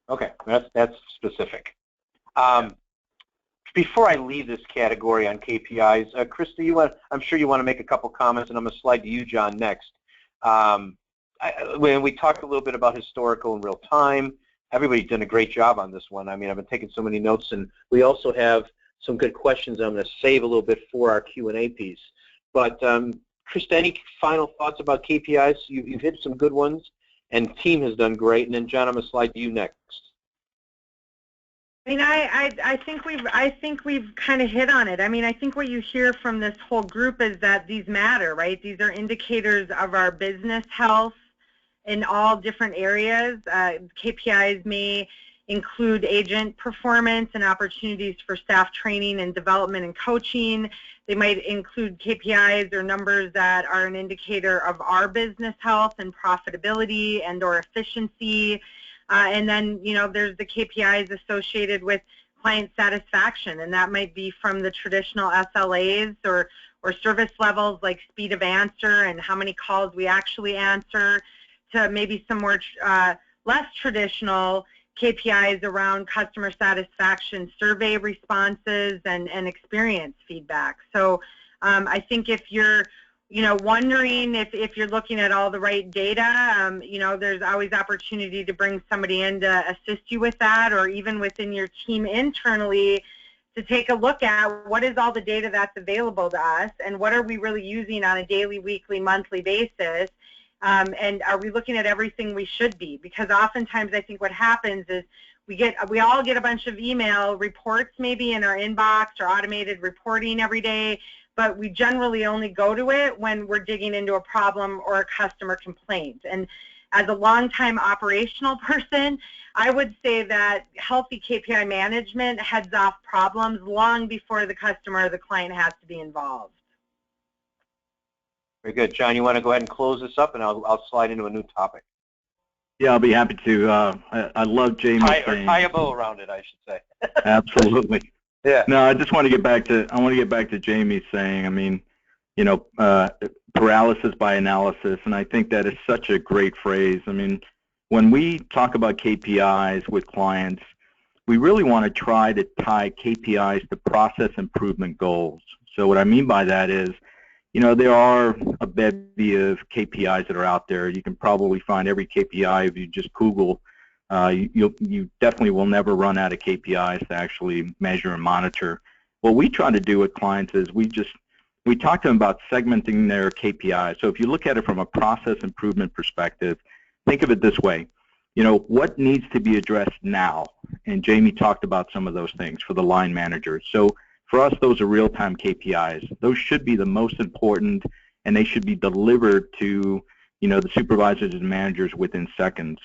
Okay, that's specific. Before I leave this category on KPIs, Christa, I'm sure you want to make a couple comments, and I'm going to slide to you, John, next. When we talked a little bit about historical and real time, everybody's done a great job on this one. I mean, I've been taking so many notes, and we also have some good questions I'm going to save a little bit for our Q&A piece. But Christa, any final thoughts about KPIs? You've hit some good ones, and team has done great. And then John, I'm going to slide to you next. I mean, I think we've kind of hit on it. I mean, I think what you hear from this whole group is that these matter, right? These are indicators of our business health in all different areas. KPIs may include agent performance and opportunities for staff training and development and coaching. They might include KPIs or numbers that are an indicator of our business health and profitability and or efficiency. And then, there's the KPIs associated with client satisfaction, and that might be from the traditional SLAs or service levels like speed of answer and how many calls we actually answer, to maybe some more less traditional KPIs around customer satisfaction, survey responses, and experience feedback. So I think if you're wondering if you're looking at all the right data, there's always opportunity to bring somebody in to assist you with that, or even within your team internally to take a look at what is all the data that's available to us and what are we really using on a daily, weekly, monthly basis, and are we looking at everything we should be? Because oftentimes I think what happens is we all get a bunch of email reports maybe in our inbox or automated reporting every day, but we generally only go to it when we're digging into a problem or a customer complaint. And as a longtime operational person, I would say that healthy KPI management heads off problems long before the customer or the client has to be involved. Very good. John, you want to go ahead and close this up, and I'll slide into a new topic. Yeah, I'll be happy to. I love Jamie saying, tie a bow around it, I should say. Absolutely. Yeah. No, I just want to get back to Jamie saying, I mean, you know, paralysis by analysis, and I think that is such a great phrase. I mean, when we talk about KPIs with clients, we really want to try to tie KPIs to process improvement goals. So what I mean by that is, you know, there are a bevy of KPIs that are out there. You can probably find every KPI if you just Google. You definitely will never run out of KPIs to actually measure and monitor. What we try to do with clients is we talk to them about segmenting their KPIs. So if you look at it from a process improvement perspective, think of it this way. You know, what needs to be addressed now? And Jamie talked about some of those things for the line managers. So for us, those are real-time KPIs. Those should be the most important, and they should be delivered to, you know, the supervisors and managers within seconds.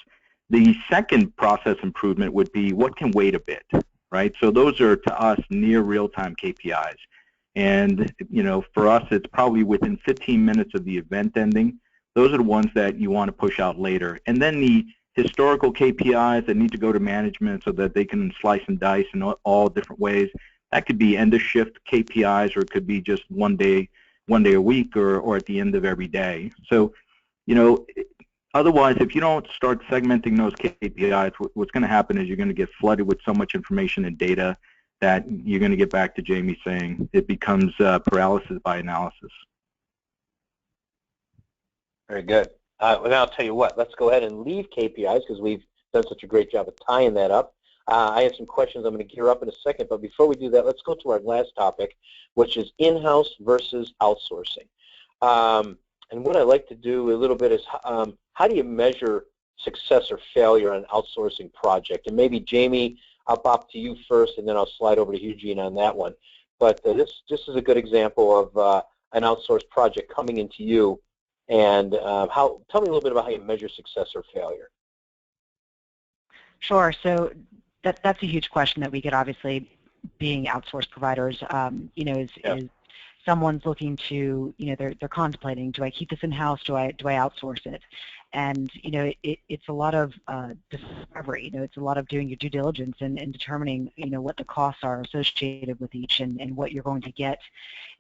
The second process improvement would be what can wait a bit, right? So those are, to us, near real-time KPIs. And, you know, for us, it's probably within 15 minutes of the event ending. Those are the ones that you want to push out later. And then the historical KPIs that need to go to management so that they can slice and dice in all different ways. That could be end of shift KPIs, or it could be just one day a week, or at the end of every day. So, you know, otherwise, if you don't start segmenting those KPIs, what's going to happen is you're going to get flooded with so much information and data that you're going to get back to Jamie saying it becomes paralysis by analysis. Very good. Well, now I'll tell you what, let's go ahead and leave KPIs because we've done such a great job of tying that up. I have some questions I'm going to gear up in a second, but before we do that, let's go to our last topic, which is in-house versus outsourcing. And what I'd like to do a little bit is how do you measure success or failure on an outsourcing project? And maybe, Jamie, I'll pop to you first, and then I'll slide over to Eugene on that one. But this is a good example of an outsourced project coming into you. And tell me a little bit about how you measure success or failure. Sure. So that's a huge question that we get, obviously, being outsourced providers. You know, is someone's looking to, you know, they're contemplating, do I keep this in-house? Do I outsource it? And, you know, it's a lot of discovery. You know, it's a lot of doing your due diligence and determining, you know, what the costs are associated with each and what you're going to get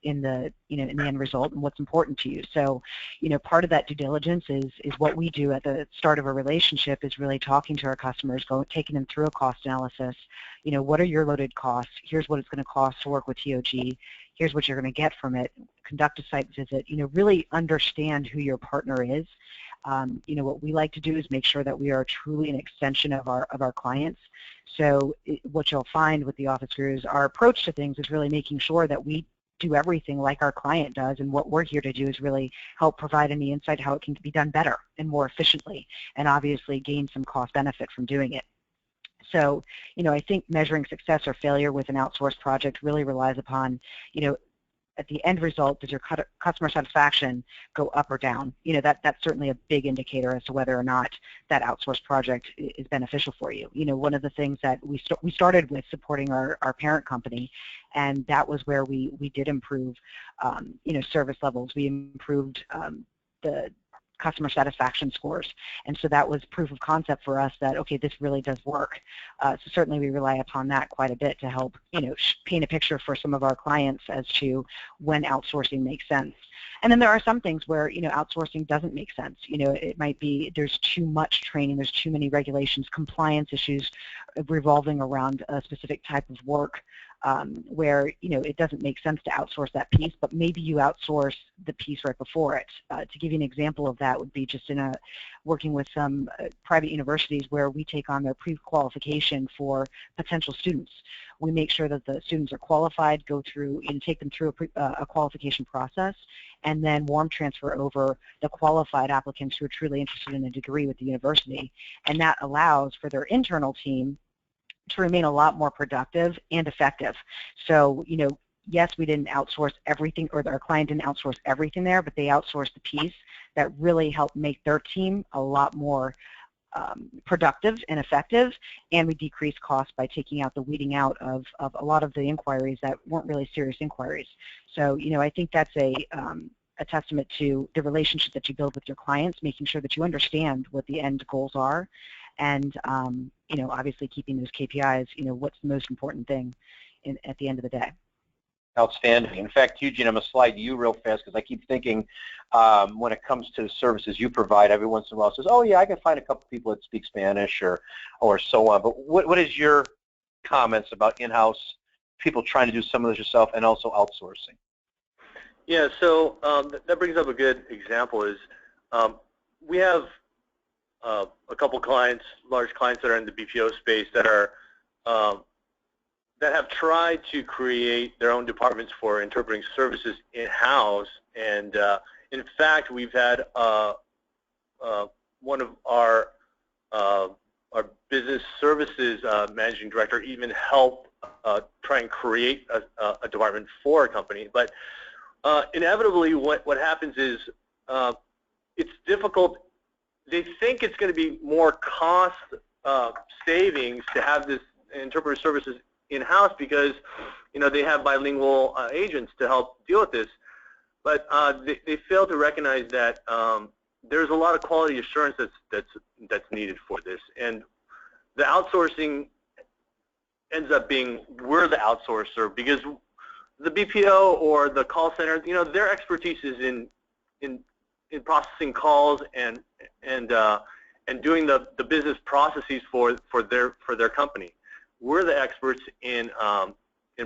in the, you know, in the end result and what's important to you. So, you know, part of that due diligence is what we do at the start of a relationship is really talking to our customers, taking them through a cost analysis. You know, what are your loaded costs? Here's what it's going to cost to work with TOG. Here's what you're going to get from it. Conduct a site visit. You know, really understand who your partner is. You know, what we like to do is make sure that we are truly an extension of our clients. So what you'll find with the Office Gurus, our approach to things is really making sure that we do everything like our client does, and what we're here to do is really help provide any insight how it can be done better and more efficiently, and obviously gain some cost benefit from doing it. So, you know, I think measuring success or failure with an outsourced project really relies upon, you know, at the end result, does your customer satisfaction go up or down? You know, that's certainly a big indicator as to whether or not that outsourced project is beneficial for you. You know, one of the things that we started with supporting our parent company, and that was where we did improve, you know, service levels. We improved the customer satisfaction scores. And so that was proof of concept for us that, okay, this really does work. So certainly we rely upon that quite a bit to help, you know, paint a picture for some of our clients as to when outsourcing makes sense. And then there are some things where, you know, outsourcing doesn't make sense. You know, it might be there's too much training, there's too many regulations, compliance issues revolving around a specific type of work. Where, you know, it doesn't make sense to outsource that piece, but maybe you outsource the piece right before it. To give you an example of that would be just in working with some private universities where we take on their pre-qualification for potential students. We make sure that the students are qualified, go through and take them through a qualification process, and then warm transfer over the qualified applicants who are truly interested in a degree with the university. And that allows for their internal team to remain a lot more productive and effective. So, you know, yes, we didn't outsource everything, or our client didn't outsource everything there, but they outsourced the piece that really helped make their team a lot more productive and effective, and we decreased costs by taking out the weeding out of a lot of the inquiries that weren't really serious inquiries. So, you know, I think that's a a testament to the relationship that you build with your clients, making sure that you understand what the end goals are, and obviously keeping those KPIs. What's the most important thing at the end of the day. Outstanding. In fact, Eugene, I'm going to slide you real fast because I keep thinking when it comes to the services you provide, every once in a while says, oh yeah, I can find a couple people that speak Spanish or so on. But what is your comments about in-house people trying to do some of this yourself and also outsourcing? Yeah, so that brings up a good example is we have a couple clients, large clients that are in the BPO space that are that have tried to create their own departments for interpreting services in-house, and in fact, we've had one of our business services managing director even help try and create a department for a company. But inevitably, what happens is it's difficult. They think it's going to be more cost savings to have this interpreter services in-house because they have bilingual agents to help deal with this, but they fail to recognize that there's a lot of quality assurance that's needed for this, and the outsourcing ends up being we're the outsourcer because the BPO or the call center, their expertise is in processing calls and doing the business processes for their company. We're the experts in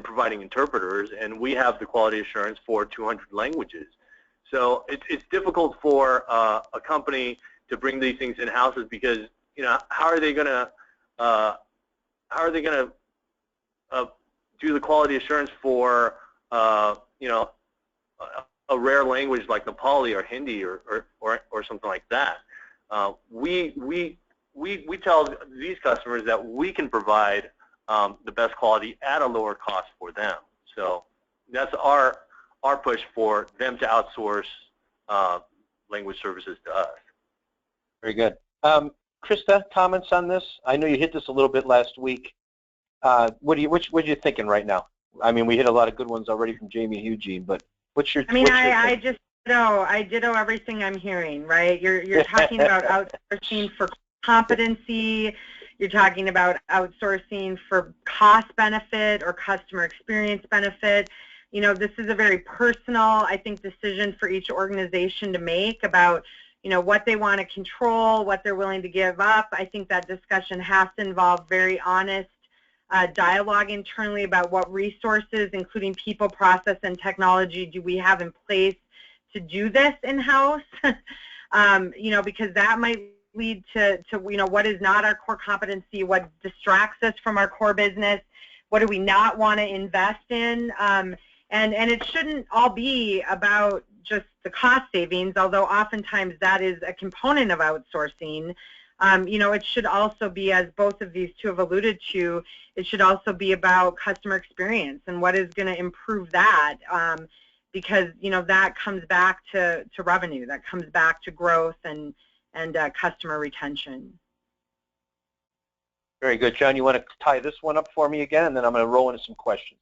providing interpreters, and we have the quality assurance for 200 languages. So it's difficult for a company to bring these things in house because how are they gonna do the quality assurance for a rare language like Nepali or Hindi or something like that? We tell these customers that we can provide the best quality at a lower cost for them. So that's our push for them to outsource language services to us. Very good. Christa, comments on this? I know you hit this a little bit last week. What are you thinking right now? I mean, we hit a lot of good ones already from Jamie and Eugene, but what's your? I ditto everything I'm hearing. Right? You're talking about outsourcing for competency. You're talking about outsourcing for cost benefit or customer experience benefit. This is a very personal, I think, decision for each organization to make about, what they want to control, what they're willing to give up. I think that discussion has to involve very honest dialogue internally about what resources, including people, process, and technology, do we have in place to do this in-house. Because that might lead to what is not our core competency, what distracts us from our core business, what do we not want to invest in, and it shouldn't all be about just the cost savings, although oftentimes that is a component of outsourcing. It should also be, as both of these two have alluded to, it should also be about customer experience and what is going to improve that, because that comes back to revenue, that comes back to growth and customer retention. Very good. John, you want to tie this one up for me again, and then I'm going to roll into some questions.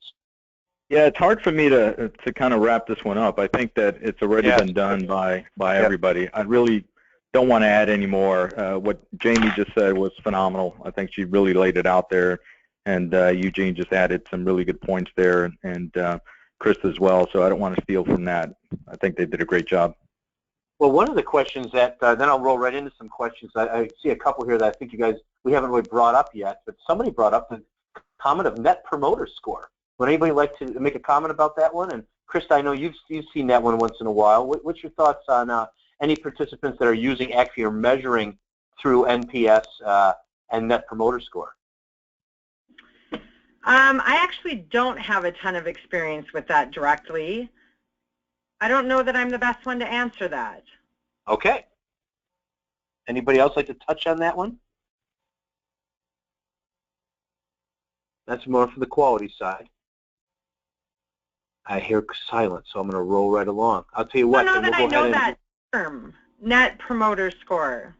Yeah, it's hard for me to kind of wrap this one up. I think that it's already been done by everybody. I really don't want to add any more. What Jamie just said was phenomenal. I think she really laid it out there, and Eugene just added some really good points there, and Christa as well, so I don't want to steal from that. I think they did a great job. Well, one of the questions that, then I'll roll right into some questions. I see a couple here that I think we haven't really brought up yet, but somebody brought up the comment of Net Promoter Score. Would anybody like to make a comment about that one? And Christa, I know you've seen that one once in a while. What's your thoughts on any participants that are using actually or measuring through NPS and Net Promoter Score? I actually don't have a ton of experience with that directly. I don't know that I'm the best one to answer that. Okay. Anybody else like to touch on that one? That's more for the quality side. I hear silence, so I'm going to roll right along. I'll tell you what. I know that term, Net Promoter Score.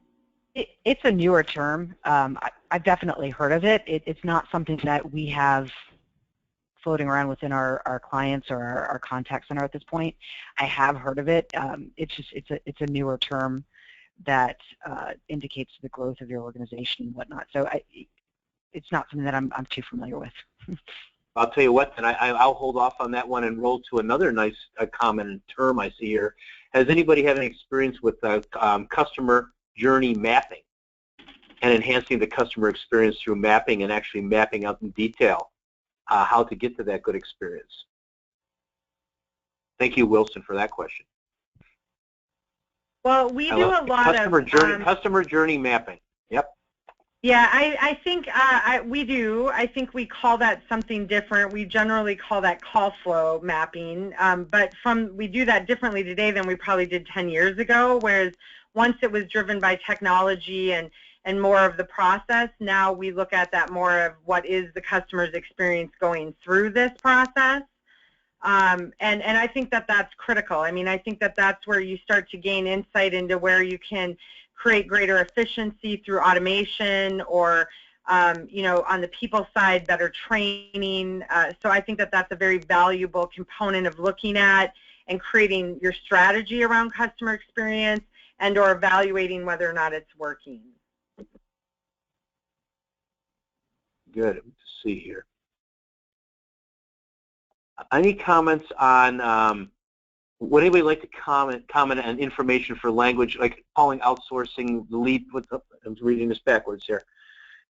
It's a newer term. I've definitely heard of it. It's not something that we have floating around within our clients or our contact center at this point. I have heard of it. It's a newer term that indicates the growth of your organization and whatnot. So it's not something that I'm too familiar with. I'll tell you what, then I'll hold off on that one and roll to another nice common term I see here. Has anybody had any experience with customer journey mapping and enhancing the customer experience through mapping and actually mapping out in detail how to get to that good experience? Thank you, Wilson, for that question. Well, we do a lot of customer journey mapping. Yep. Yeah, I think we do. I think we call that something different. We generally call that call flow mapping, but we do that differently today than we probably did 10 years ago, whereas once it was driven by technology and more of the process, now we look at that more of what is the customer's experience going through this process. And I think that that's critical. I mean, I think that that's where you start to gain insight into where you can create greater efficiency through automation or, you know, on the people side, better training. So I think that that's a very valuable component of looking at and creating your strategy around customer experience and or evaluating whether or not it's working. Good. Let's see here. Any comments on would anybody like to comment on information for language, like calling outsourcing, leap? I'm reading this backwards here.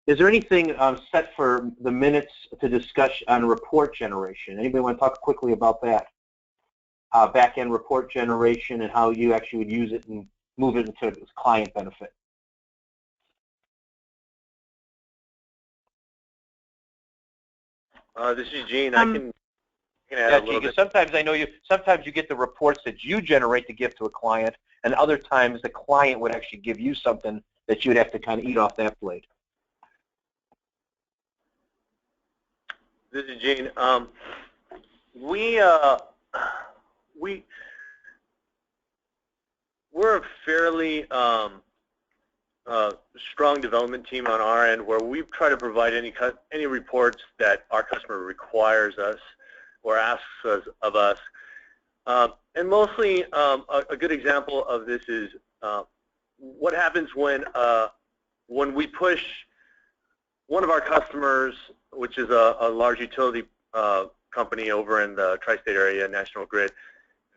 Is there anything set for the minutes to discuss on report generation? Anybody want to talk quickly about that? Back-end report generation and how you actually would use it and move it into client benefit. This is Gene. I can add a little bit. Sometimes I know sometimes you get the reports that you generate to give to a client, and other times the client would actually give you something that you'd have to kind of eat off that plate. This is Gene. We're a fairly strong development team on our end, where we try to provide any reports that our customer requires us or asks us of us. And mostly, a good example of this is what happens when we push one of our customers, which is a large utility company over in the tri-state area, National Grid.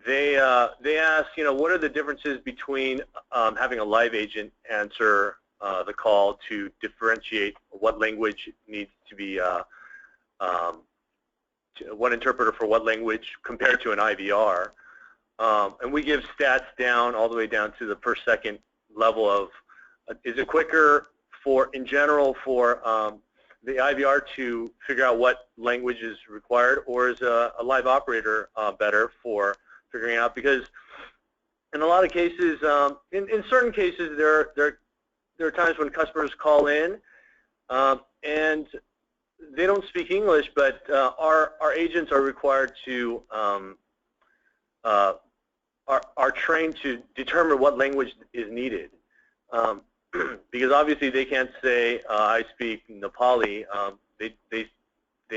They ask, you know, what are the differences between having a live agent answer the call to differentiate what language needs to be, what interpreter for what language compared to an IVR. And we give stats down all the way down to the per second level of, is it quicker in general for the IVR to figure out what language is required, or is a live operator better for figuring out? Because in a lot of cases, in certain cases, there are times when customers call in and they don't speak English, but our agents are required to are trained to determine what language is needed. Because obviously they can't say I speak Nepali. They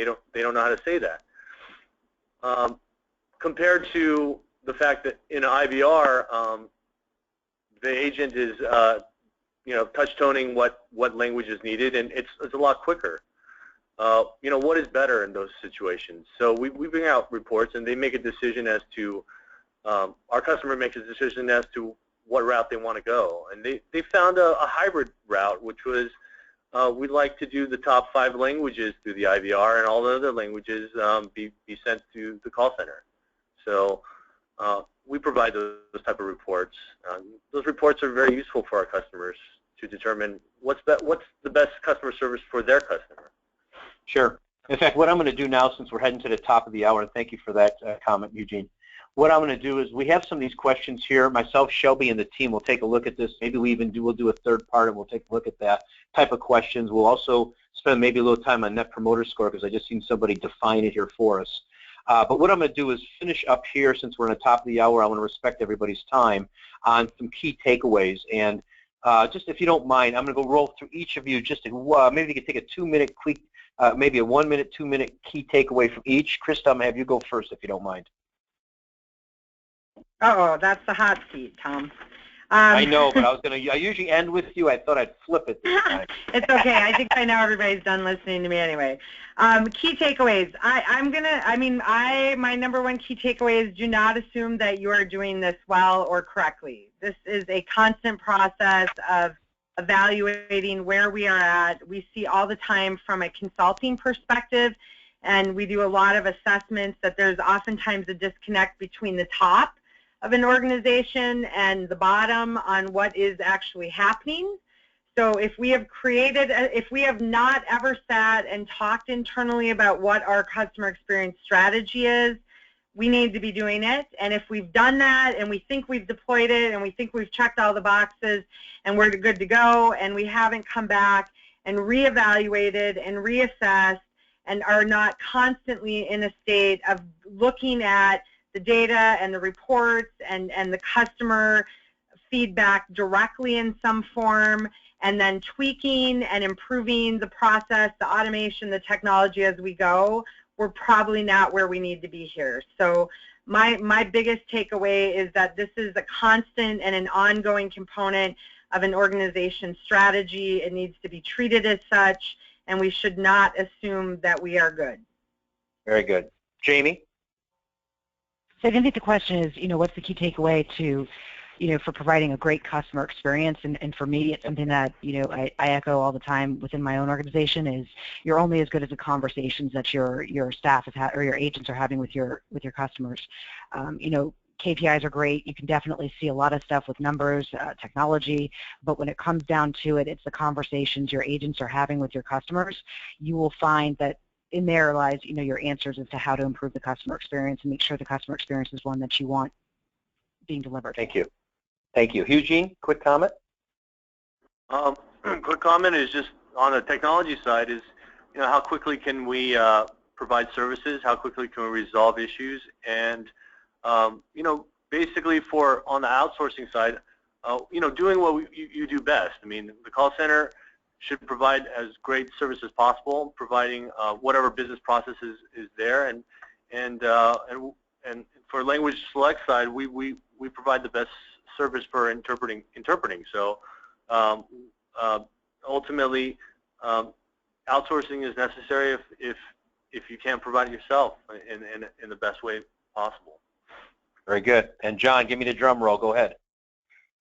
don't know how to say that. Compared to the fact that in an IVR, the agent is you know, touch toning what language is needed, and it's a lot quicker. You know, what is better in those situations? So we bring out reports, and they make a decision as to our customer makes a decision as to what route they want to go, and they found a hybrid route, which was we'd like to do the top 5 languages through the IVR, and all the other languages be sent to the call center. So we provide those type of reports. Those reports are very useful for our customers to determine what's the best customer service for their customer. Sure. In fact, what I'm going to do now, since we're heading to the top of the hour, and thank you for that comment, Eugene. What I'm going to do is we have some of these questions here. Myself, Shelby, and the team will take a look at this. Maybe we'll do a third part, and we'll take a look at that type of questions. We'll also spend maybe a little time on Net Promoter Score, because I just seen somebody define it here for us. But what I'm going to do is finish up here, since we're on the top of the hour. I want to respect everybody's time on some key takeaways. And just if you don't mind, I'm going to go roll through each of you. Just maybe you could take a 2-minute quick maybe a 1 minute, 2 minute key takeaway from each. Christa, I'm going to have you go first if you don't mind. Uh-oh, that's the hot seat, Tom. I know, but I usually end with you. I thought I'd flip it this time. It's okay. I think I know everybody's done listening to me anyway. Key takeaways. My number one key takeaway is do not assume that you are doing this well or correctly. This is a constant process of evaluating where we are at. We see all the time from a consulting perspective, and we do a lot of assessments that there's oftentimes a disconnect between the top of an organization and the bottom on what is actually happening. So if we have not ever sat and talked internally about what our customer experience strategy is, we need to be doing it. And if we've done that and we think we've deployed it and we think we've checked all the boxes and we're good to go and we haven't come back and reevaluated and reassessed and are not constantly in a state of looking at the data and the reports and the customer feedback directly in some form, and then tweaking and improving the process, the automation, the technology as we go, we're probably not where we need to be here. So my biggest takeaway is that this is a constant and an ongoing component of an organization's strategy. It needs to be treated as such, and we should not assume that we are good. Very good. Jamie? So I think the question is, what's the key takeaway to, for providing a great customer experience? And for me, it's something that, I echo all the time within my own organization is you're only as good as the conversations that your staff or your agents are having with your customers. KPIs are great. You can definitely see a lot of stuff with numbers, technology, but when it comes down to it, it's the conversations your agents are having with your customers. You will find that in there lies, your answers as to how to improve the customer experience and make sure the customer experience is one that you want being delivered. Thank you. Thank you. Eugene, quick comment? Quick comment is just on the technology side is, how quickly can we provide services? How quickly can we resolve issues? And, basically on the outsourcing side, doing what you do best. I mean, the call center should provide as great service as possible, providing whatever business processes is there, and for language select side, we provide the best service for interpreting. So ultimately, outsourcing is necessary if you can't provide it yourself in the best way possible. Very good. And John, give me the drum roll. Go ahead.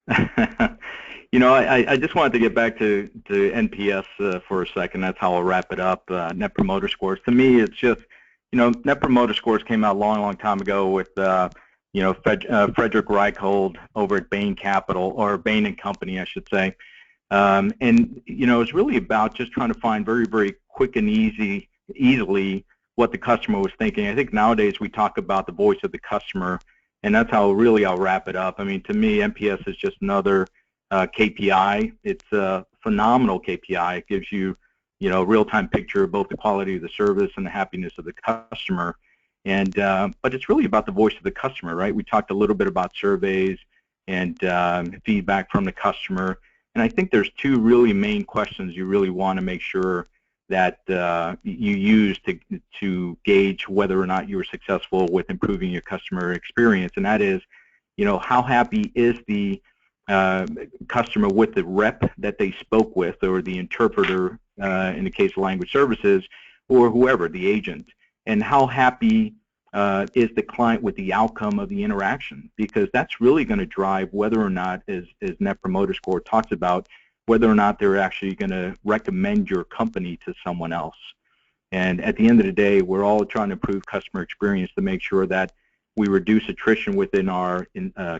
I just wanted to get back to NPS for a second. That's how I'll wrap it up. Net Promoter Scores. To me, it's just, Net Promoter Scores came out a long, long time ago with, Frederick Reichhold over at Bain Capital, or Bain and Company, I should say. It's really about just trying to find very, very quick and easily what the customer was thinking. I think nowadays we talk about the voice of the customer, and that's how really I'll wrap it up. I mean, to me, NPS is just another KPI. It's a phenomenal KPI. It gives you, a real-time picture of both the quality of the service and the happiness of the customer. But it's really about the voice of the customer, right? We talked a little bit about surveys and feedback from the customer, and I think there's two really main questions you really want to make sure that you use to gauge whether or not you were successful with improving your customer experience, and that is, how happy is the customer with the rep that they spoke with, or the interpreter in the case of language services, or whoever, the agent, and how happy is the client with the outcome of the interaction, because that's really going to drive whether or not, as Net Promoter Score talks about, whether or not they're actually going to recommend your company to someone else. And at the end of the day, we're all trying to improve customer experience to make sure that we reduce attrition within our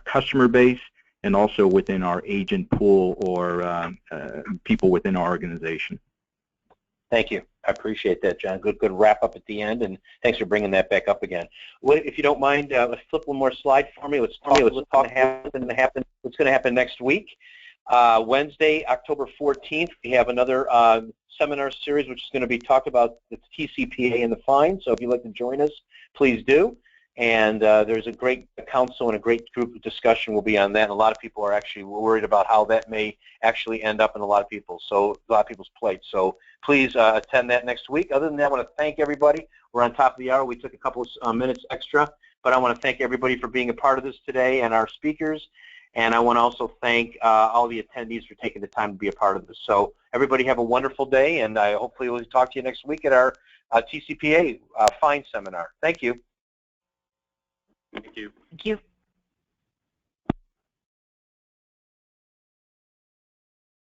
customer base and also within our agent pool or people within our organization. Thank you. I appreciate that, John. Good wrap up at the end, and thanks for bringing that back up again. If you don't mind, let's flip one more slide for me. Let's talk what's going to happen next week. Wednesday, October 14th, we have another seminar series which is going to be talked about the TCPA and the fine. So if you'd like to join us, please do. And there's a great council and a great group of discussion will be on that. And a lot of people are actually worried about how that may actually end up in a lot of people's plates. So please attend that next week. Other than that, I want to thank everybody. We're on top of the hour. We took a couple of minutes extra, but I want to thank everybody for being a part of this today and our speakers. And I want to also thank all the attendees for taking the time to be a part of this. So everybody have a wonderful day, and I hopefully will talk to you next week at our TCPA Fine Seminar. Thank you. Thank you. Thank you.